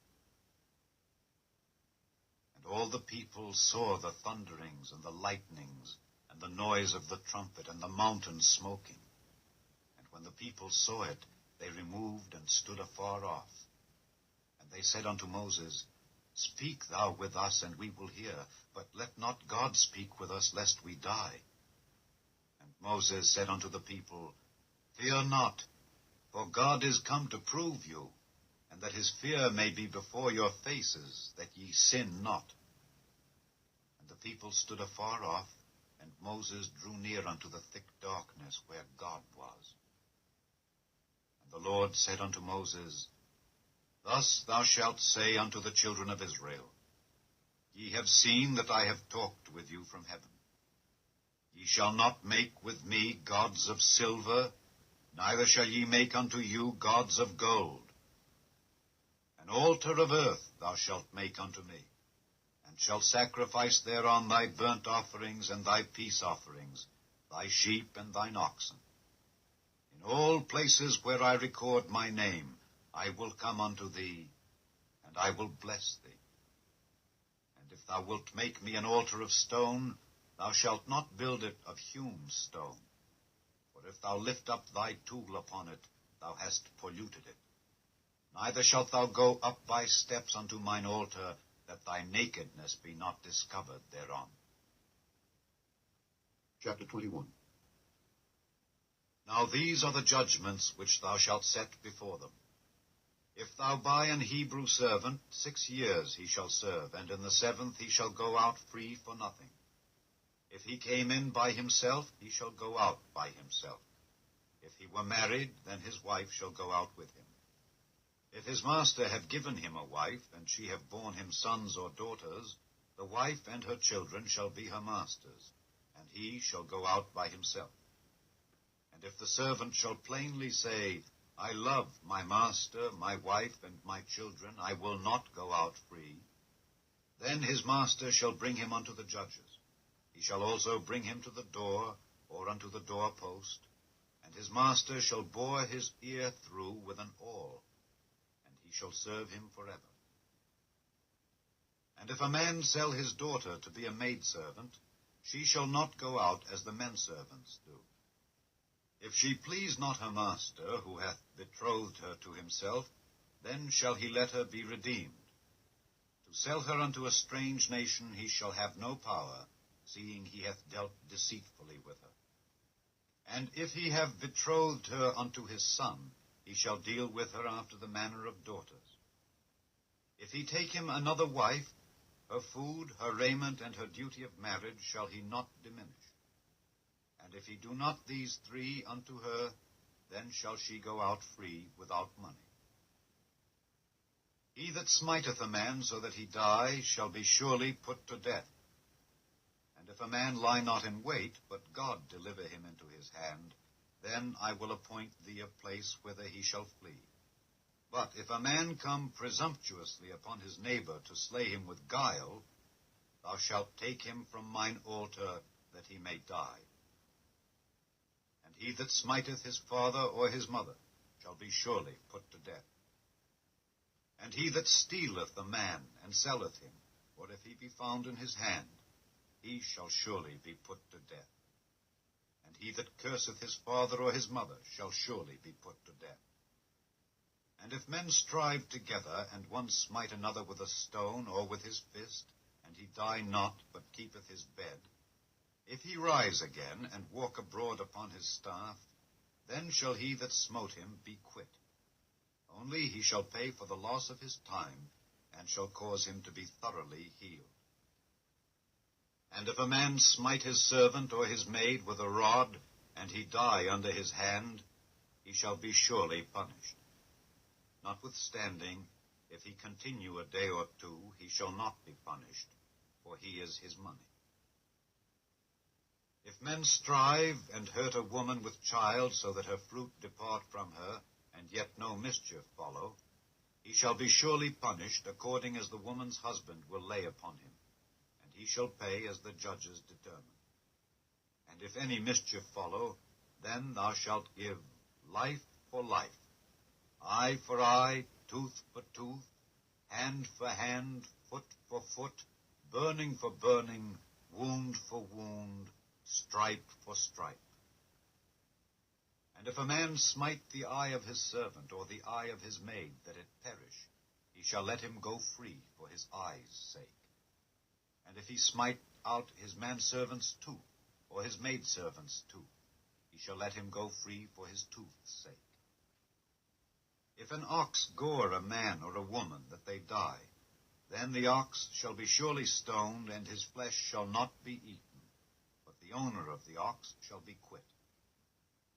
And all the people saw the thunderings and the lightnings, and the noise of the trumpet, and the mountain smoking. And when the people saw it, they removed and stood afar off. And they said unto Moses, Speak thou with us, and we will hear, but let not God speak with us, lest we die. And Moses said unto the people, Fear not, for God is come to prove you, and that his fear may be before your faces, that ye sin not. And the people stood afar off, and Moses drew near unto the thick darkness where God was. And the Lord said unto Moses, Thus thou shalt say unto the children of Israel, Ye have seen that I have talked with you from heaven. Ye shall not make with me gods of silver, neither shall ye make unto you gods of gold. An altar of earth thou shalt make unto me, and shalt sacrifice thereon thy burnt offerings and thy peace offerings, thy sheep and thine oxen. In all places where I record my name, I will come unto thee, and I will bless thee. And if thou wilt make me an altar of stone, thou shalt not build it of hewn stone. For if thou lift up thy tool upon it, thou hast polluted it. Neither shalt thou go up by steps unto mine altar, that thy nakedness be not discovered thereon. Chapter 21. Now these are the judgments which thou shalt set before them. If thou buy an Hebrew servant, 6 years he shall serve, and in the 7th he shall go out free for nothing. If he came in by himself, he shall go out by himself. If he were married, then his wife shall go out with him. If his master have given him a wife, and she have borne him sons or daughters, the wife and her children shall be her master's, and he shall go out by himself. And if the servant shall plainly say, I love my master, my wife, and my children, I will not go out free, then his master shall bring him unto the judges. He shall also bring him to the door, or unto the doorpost, and his master shall bore his ear through with an awl, and he shall serve him forever. And if a man sell his daughter to be a maidservant, she shall not go out as the menservants do. If she please not her master, who hath betrothed her to himself, then shall he let her be redeemed. To sell her unto a strange nation he shall have no power, seeing he hath dealt deceitfully with her. And if he have betrothed her unto his son, he shall deal with her after the manner of daughters. If he take him another wife, her food, her raiment, and her duty of marriage shall he not diminish. And if he do not these 3 unto her, then shall she go out free without money. He that smiteth a man so that he die shall be surely put to death. And if a man lie not in wait, but God deliver him into his hand, then I will appoint thee a place whither he shall flee. But if a man come presumptuously upon his neighbor to slay him with guile, thou shalt take him from mine altar, that he may die. And he that smiteth his father or his mother shall be surely put to death. And he that stealeth a man and selleth him, or if he be found in his hand, he shall surely be put to death. And he that curseth his father or his mother shall surely be put to death. And if men strive together, and one smite another with a stone or with his fist, and he die not, but keepeth his bed, if he rise again, and walk abroad upon his staff, then shall he that smote him be quit. Only he shall pay for the loss of his time, and shall cause him to be thoroughly healed. And if a man smite his servant or his maid with a rod, and he die under his hand, he shall be surely punished. Notwithstanding, if he continue a day or two, he shall not be punished, for he is his money. If men strive and hurt a woman with child, so that her fruit depart from her, and yet no mischief follow, he shall be surely punished according as the woman's husband will lay upon him, and he shall pay as the judges determine. And if any mischief follow, then thou shalt give life for life, eye for eye, tooth for tooth, hand for hand, foot for foot, burning for burning, wound for wound, stripe for stripe. And if a man smite the eye of his servant or the eye of his maid, that it perish, he shall let him go free for his eye's sake. And if he smite out his manservant's tooth, or his maidservant's tooth, he shall let him go free for his tooth's sake. If an ox gore a man or a woman, that they die, then the ox shall be surely stoned, and his flesh shall not be eaten, but the owner of the ox shall be quit.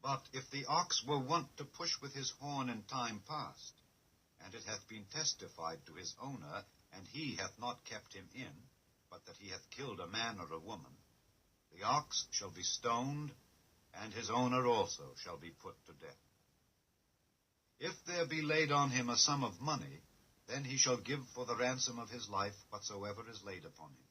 But if the ox were wont to push with his horn in time past, and it hath been testified to his owner, and he hath not kept him in, but that he hath killed a man or a woman, the ox shall be stoned, and his owner also shall be put to death. If there be laid on him a sum of money, then he shall give for the ransom of his life whatsoever is laid upon him.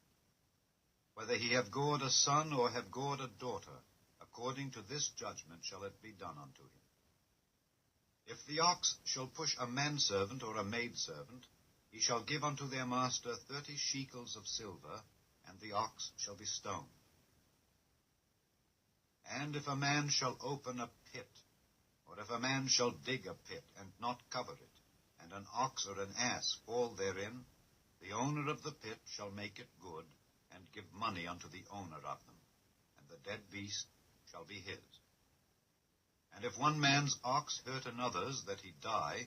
Whether he have gored a son or have gored a daughter, according to this judgment shall it be done unto him. If the ox shall push a manservant or a maidservant, he shall give unto their master 30 shekels of silver, and the ox shall be stoned. And if a man shall open a pit, or if a man shall dig a pit, and not cover it, and an ox or an ass fall therein, the owner of the pit shall make it good, and give money unto the owner of them, and the dead beast shall be his. And if one man's ox hurt another's, that he die,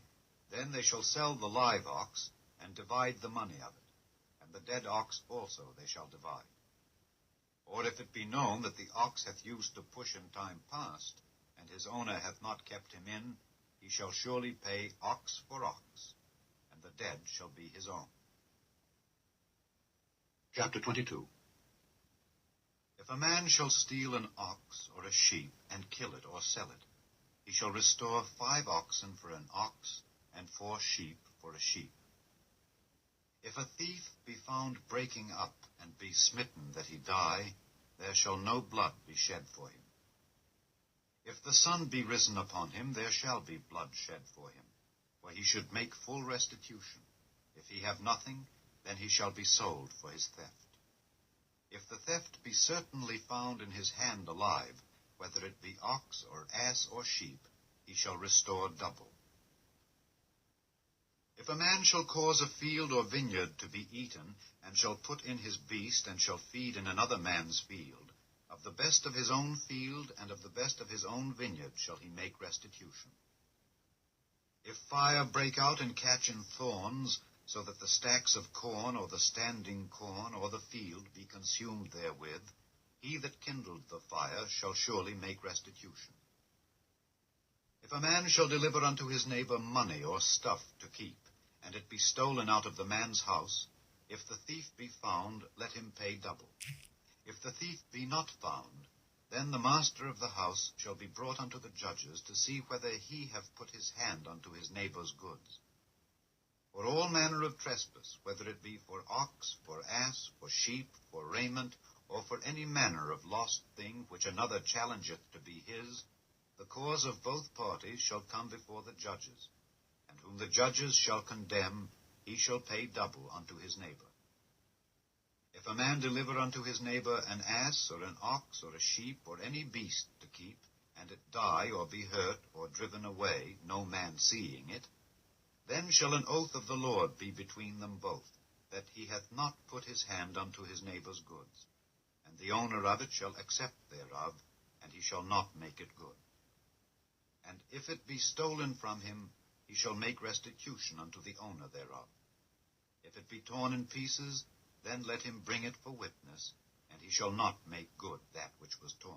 then they shall sell the live ox, and divide the money of it, and the dead ox also they shall divide. Or if it be known that the ox hath used to push in time past, and his owner hath not kept him in, he shall surely pay ox for ox, and the dead shall be his own. Chapter 22. If a man shall steal an ox or a sheep, and kill it or sell it, he shall restore 5 oxen for an ox, and 4 sheep for a sheep. If a thief be found breaking up, and be smitten that he die, there shall no blood be shed for him. If the sun be risen upon him, there shall be blood shed for him, for he should make full restitution. If he have nothing, then he shall be sold for his theft. If the theft be certainly found in his hand alive, whether it be ox or ass or sheep, he shall restore double. If a man shall cause a field or vineyard to be eaten, and shall put in his beast, and shall feed in another man's field, of the best of his own field and of the best of his own vineyard shall he make restitution. If fire break out and catch in thorns, so that the stacks of corn or the standing corn or the field be consumed therewith, he that kindled the fire shall surely make restitution. If a man shall deliver unto his neighbor money or stuff to keep, and it be stolen out of the man's house, if the thief be found, let him pay double. If the thief be not found, then the master of the house shall be brought unto the judges to see whether he have put his hand unto his neighbor's goods. For all manner of trespass, whether it be for ox, for ass, for sheep, for raiment, or for any manner of lost thing which another challengeth to be his, the cause of both parties shall come before the judges, and whom the judges shall condemn, he shall pay double unto his neighbor. If a man deliver unto his neighbor an ass or an ox or a sheep or any beast to keep, and it die or be hurt or driven away, no man seeing it, then shall an oath of the Lord be between them both, that he hath not put his hand unto his neighbor's goods. And the owner of it shall accept thereof, and he shall not make it good. And if it be stolen from him, he shall make restitution unto the owner thereof. If it be torn in pieces, then let him bring it for witness, and he shall not make good that which was torn.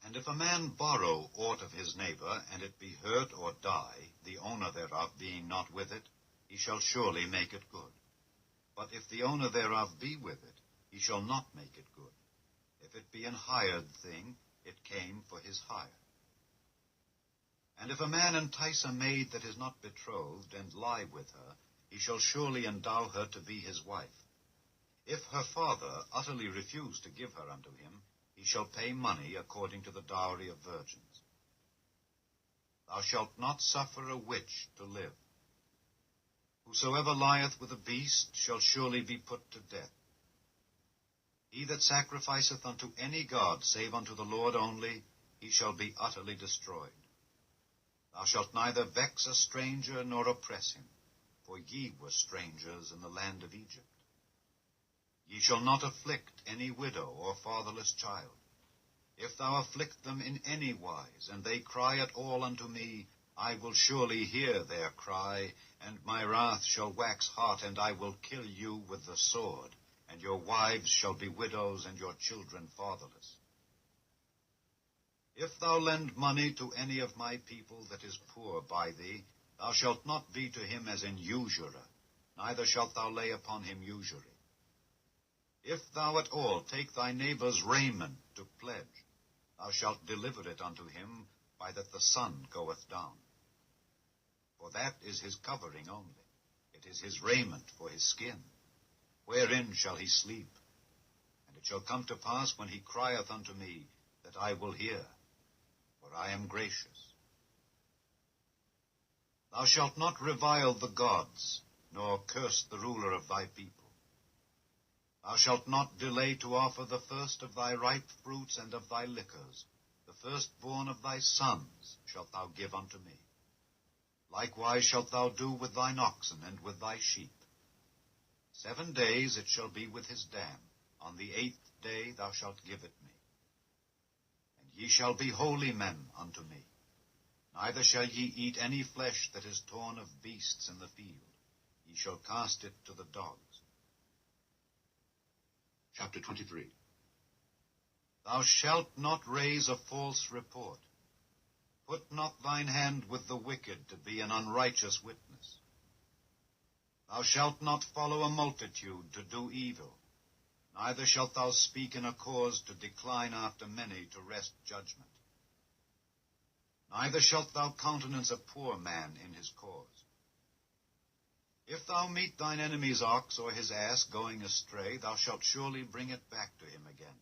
And if a man borrow aught of his neighbor, and it be hurt or die, the owner thereof being not with it, he shall surely make it good. But if the owner thereof be with it, he shall not make it good. If it be an hired thing, it came for his hire. And if a man entice a maid that is not betrothed, and lie with her, he shall surely endow her to be his wife. If her father utterly refuse to give her unto him, he shall pay money according to the dowry of virgins. Thou shalt not suffer a witch to live. Whosoever lieth with a beast shall surely be put to death. He that sacrificeth unto any god save unto the Lord only, he shall be utterly destroyed. Thou shalt neither vex a stranger nor oppress him, for ye were strangers in the land of Egypt. Ye shall not afflict any widow or fatherless child. If thou afflict them in any wise, and they cry at all unto me, I will surely hear their cry, and my wrath shall wax hot, and I will kill you with the sword, and your wives shall be widows, and your children fatherless. If thou lend money to any of my people that is poor by thee, thou shalt not be to him as an usurer, neither shalt thou lay upon him usury. If thou at all take thy neighbor's raiment to pledge, thou shalt deliver it unto him by that the sun goeth down. For that is his covering only, it is his raiment for his skin. Wherein shall he sleep? And it shall come to pass when he crieth unto me, that I will hear, for I am gracious. Thou shalt not revile the gods, nor curse the ruler of thy people. Thou shalt not delay to offer the first of thy ripe fruits and of thy liquors. The firstborn of thy sons shalt thou give unto me. Likewise shalt thou do with thine oxen and with thy sheep. 7 days it shall be with his dam. On the 8th day thou shalt give it me. And ye shall be holy men unto me. Neither shall ye eat any flesh that is torn of beasts in the field. Ye shall cast it to the dogs. Chapter 23. Thou shalt not raise a false report. Put not thine hand with the wicked to be an unrighteous witness. Thou shalt not follow a multitude to do evil, neither shalt thou speak in a cause to decline after many to wrest judgment. Neither shalt thou countenance a poor man in his cause. If thou meet thine enemy's ox or his ass going astray, thou shalt surely bring it back to him again.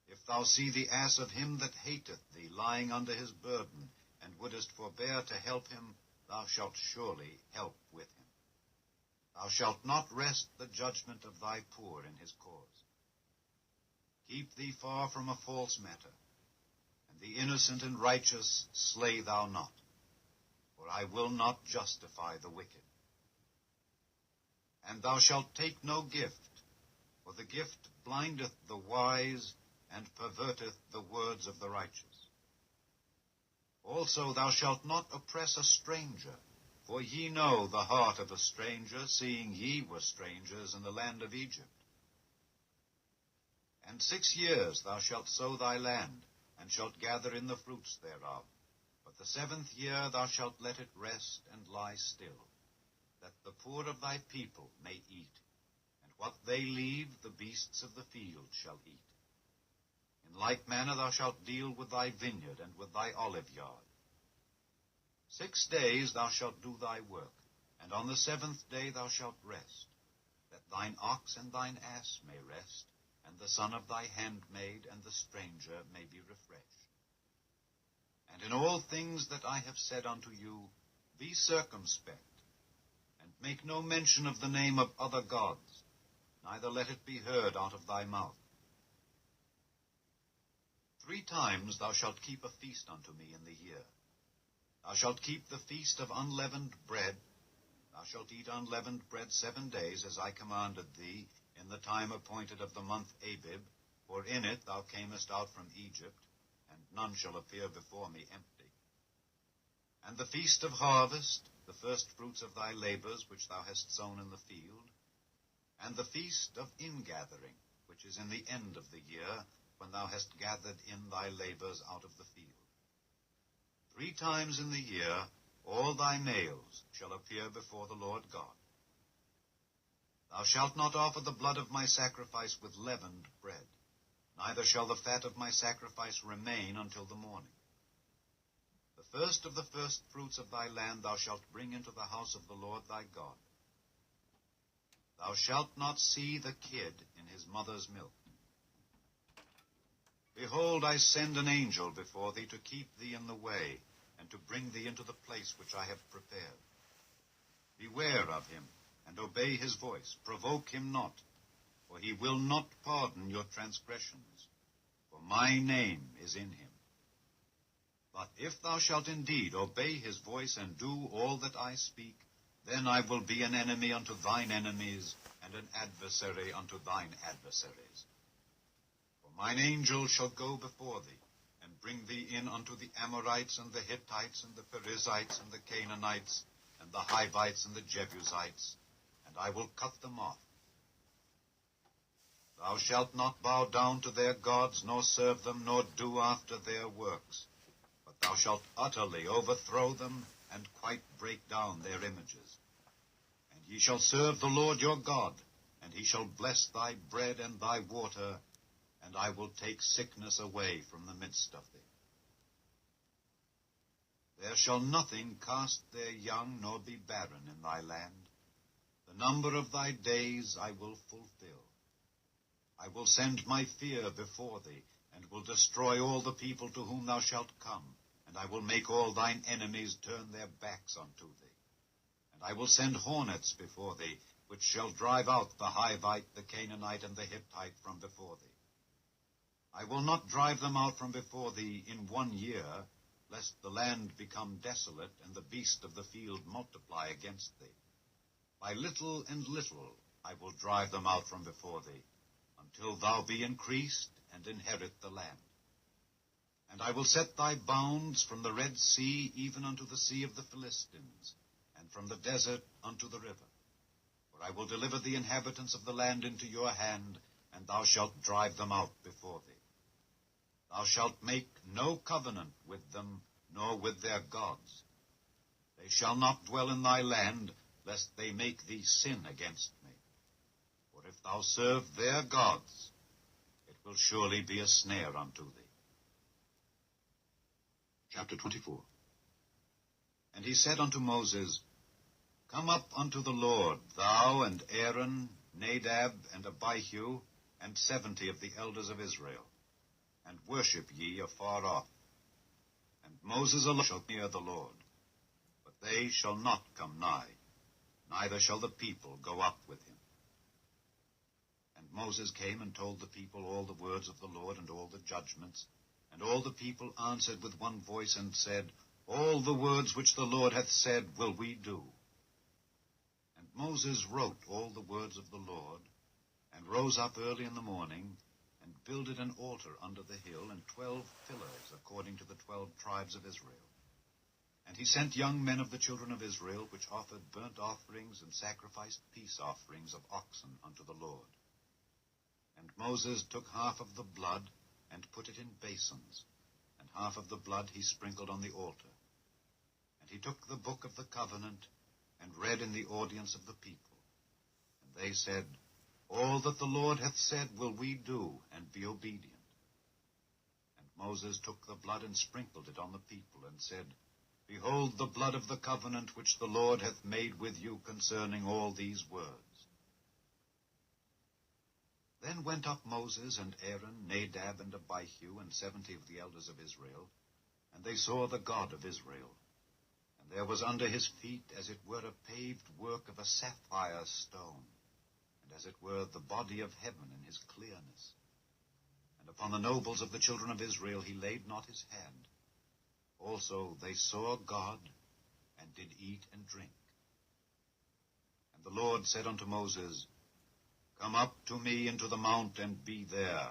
If thou see the ass of him that hateth thee lying under his burden, and wouldest forbear to help him, thou shalt surely help with him. Thou shalt not wrest the judgment of thy poor in his cause. Keep thee far from a false matter, and the innocent and righteous slay thou not, for I will not justify the wicked. And thou shalt take no gift, for the gift blindeth the wise, and perverteth the words of the righteous. Also thou shalt not oppress a stranger, for ye know the heart of a stranger, seeing ye were strangers in the land of Egypt. And 6 years thou shalt sow thy land, and shalt gather in the fruits thereof. But the 7th year thou shalt let it rest and lie still, that the poor of thy people may eat, and what they leave the beasts of the field shall eat. In like manner thou shalt deal with thy vineyard and with thy olive yard. 6 days thou shalt do thy work, and on the 7th day thou shalt rest, that thine ox and thine ass may rest, and the son of thy handmaid and the stranger may be refreshed. And in all things that I have said unto you, be circumspect, and make no mention of the name of other gods, neither let it be heard out of thy mouth. 3 times thou shalt keep a feast unto me in the year. Thou shalt keep the feast of unleavened bread. Thou shalt eat unleavened bread 7 days, as I commanded thee, in the time appointed of the month Abib, for in it thou camest out from Egypt, and none shall appear before me empty. And the feast of harvest, the first fruits of thy labors which thou hast sown in the field, and the feast of ingathering, which is in the end of the year, when thou hast gathered in thy labors out of the field. 3 times in the year all thy males shall appear before the Lord God. Thou shalt not offer the blood of my sacrifice with leavened bread, neither shall the fat of my sacrifice remain until the morning. The first of the firstfruits of thy land thou shalt bring into the house of the Lord thy God. Thou shalt not see the kid in his mother's milk. Behold, I send an angel before thee to keep thee in the way, and to bring thee into the place which I have prepared. Beware of him, and obey his voice. Provoke him not, for he will not pardon your transgressions, for my name is in him. But if thou shalt indeed obey his voice and do all that I speak, then I will be an enemy unto thine enemies, and an adversary unto thine adversaries. For mine angel shall go before thee, and bring thee in unto the Amorites, and the Hittites, and the Perizzites, and the Canaanites, and the Hivites, and the Jebusites, and I will cut them off. Thou shalt not bow down to their gods, nor serve them, nor do after their works. But thou shalt utterly overthrow them, and quite break down their images. And ye shall serve the Lord your God, and he shall bless thy bread and thy water, and I will take sickness away from the midst of thee. There shall nothing cast their young, nor be barren in thy land. The number of thy days I will fulfill. I will send my fear before thee, and will destroy all the people to whom thou shalt come, and I will make all thine enemies turn their backs unto thee. And I will send hornets before thee, which shall drive out the Hivite, the Canaanite, and the Hittite from before thee. I will not drive them out from before thee in 1 year, lest the land become desolate, and the beast of the field multiply against thee. By little and little I will drive them out from before thee, until thou be increased, and inherit the land. And I will set thy bounds from the Red Sea even unto the sea of the Philistines, and from the desert unto the river. For I will deliver the inhabitants of the land into your hand, and thou shalt drive them out before thee. Thou shalt make no covenant with them, nor with their gods. They shall not dwell in thy land, lest they make thee sin against me. For if thou serve their gods, it will surely be a snare unto thee. Chapter 24. And he said unto Moses, Come up unto the Lord, thou and Aaron, Nadab, and Abihu, and 70 of the elders of Israel, and worship ye afar off. And Moses alone shall near the Lord, but they shall not come nigh, neither shall the people go up with him. And Moses came and told the people all the words of the Lord, and all the judgments. And all the people answered with one voice, and said, All the words which the Lord hath said will we do. And Moses wrote all the words of the Lord, and rose up early in the morning, and builded an altar under the hill, and 12 pillars, according to the 12 tribes of Israel. And he sent young men of the children of Israel, which offered burnt offerings and sacrificed peace offerings of oxen unto the Lord. And Moses took half of the blood, and put it in basins, and half of the blood he sprinkled on the altar. And he took the book of the covenant, and read in the audience of the people. And they said, All that the Lord hath said will we do, and be obedient. And Moses took the blood, and sprinkled it on the people, and said, Behold the blood of the covenant which the Lord hath made with you concerning all these words. Then went up Moses and Aaron, Nadab and Abihu, and 70 of the elders of Israel, and they saw the God of Israel. And there was under his feet as it were a paved work of a sapphire stone, and as it were the body of heaven in his clearness. And upon the nobles of the children of Israel he laid not his hand. Also they saw God, and did eat and drink. And the Lord said unto Moses, Come up to me into the mount, and be there.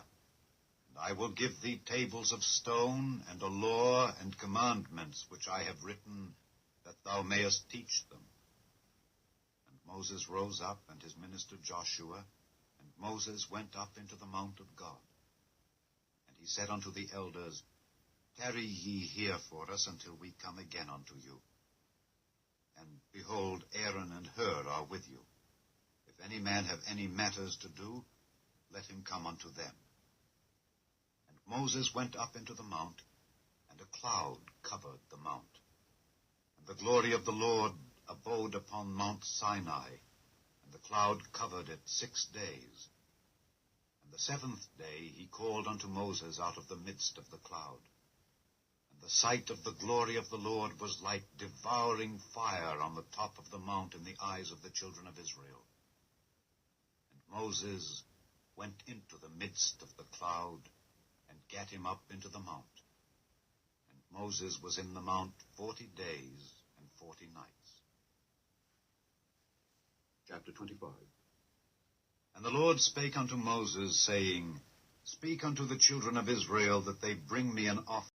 And I will give thee tables of stone, and a law and commandments which I have written, that thou mayest teach them. And Moses rose up, and his minister Joshua, and Moses went up into the mount of God. And he said unto the elders, Tarry ye here for us until we come again unto you. And behold, Aaron and Hur are with you. If any man have any matters to do, let him come unto them. And Moses went up into the mount, and a cloud covered the mount. And the glory of the Lord abode upon Mount Sinai, and the cloud covered it 6 days. And the 7th day he called unto Moses out of the midst of the cloud. And the sight of the glory of the Lord was like devouring fire on the top of the mount in the eyes of the children of Israel. And Moses went into the midst of the cloud, and gat him up into the mount. And Moses was in the mount 40 days and 40 nights. Chapter 25. And the Lord spake unto Moses, saying, Speak unto the children of Israel that they bring me an offering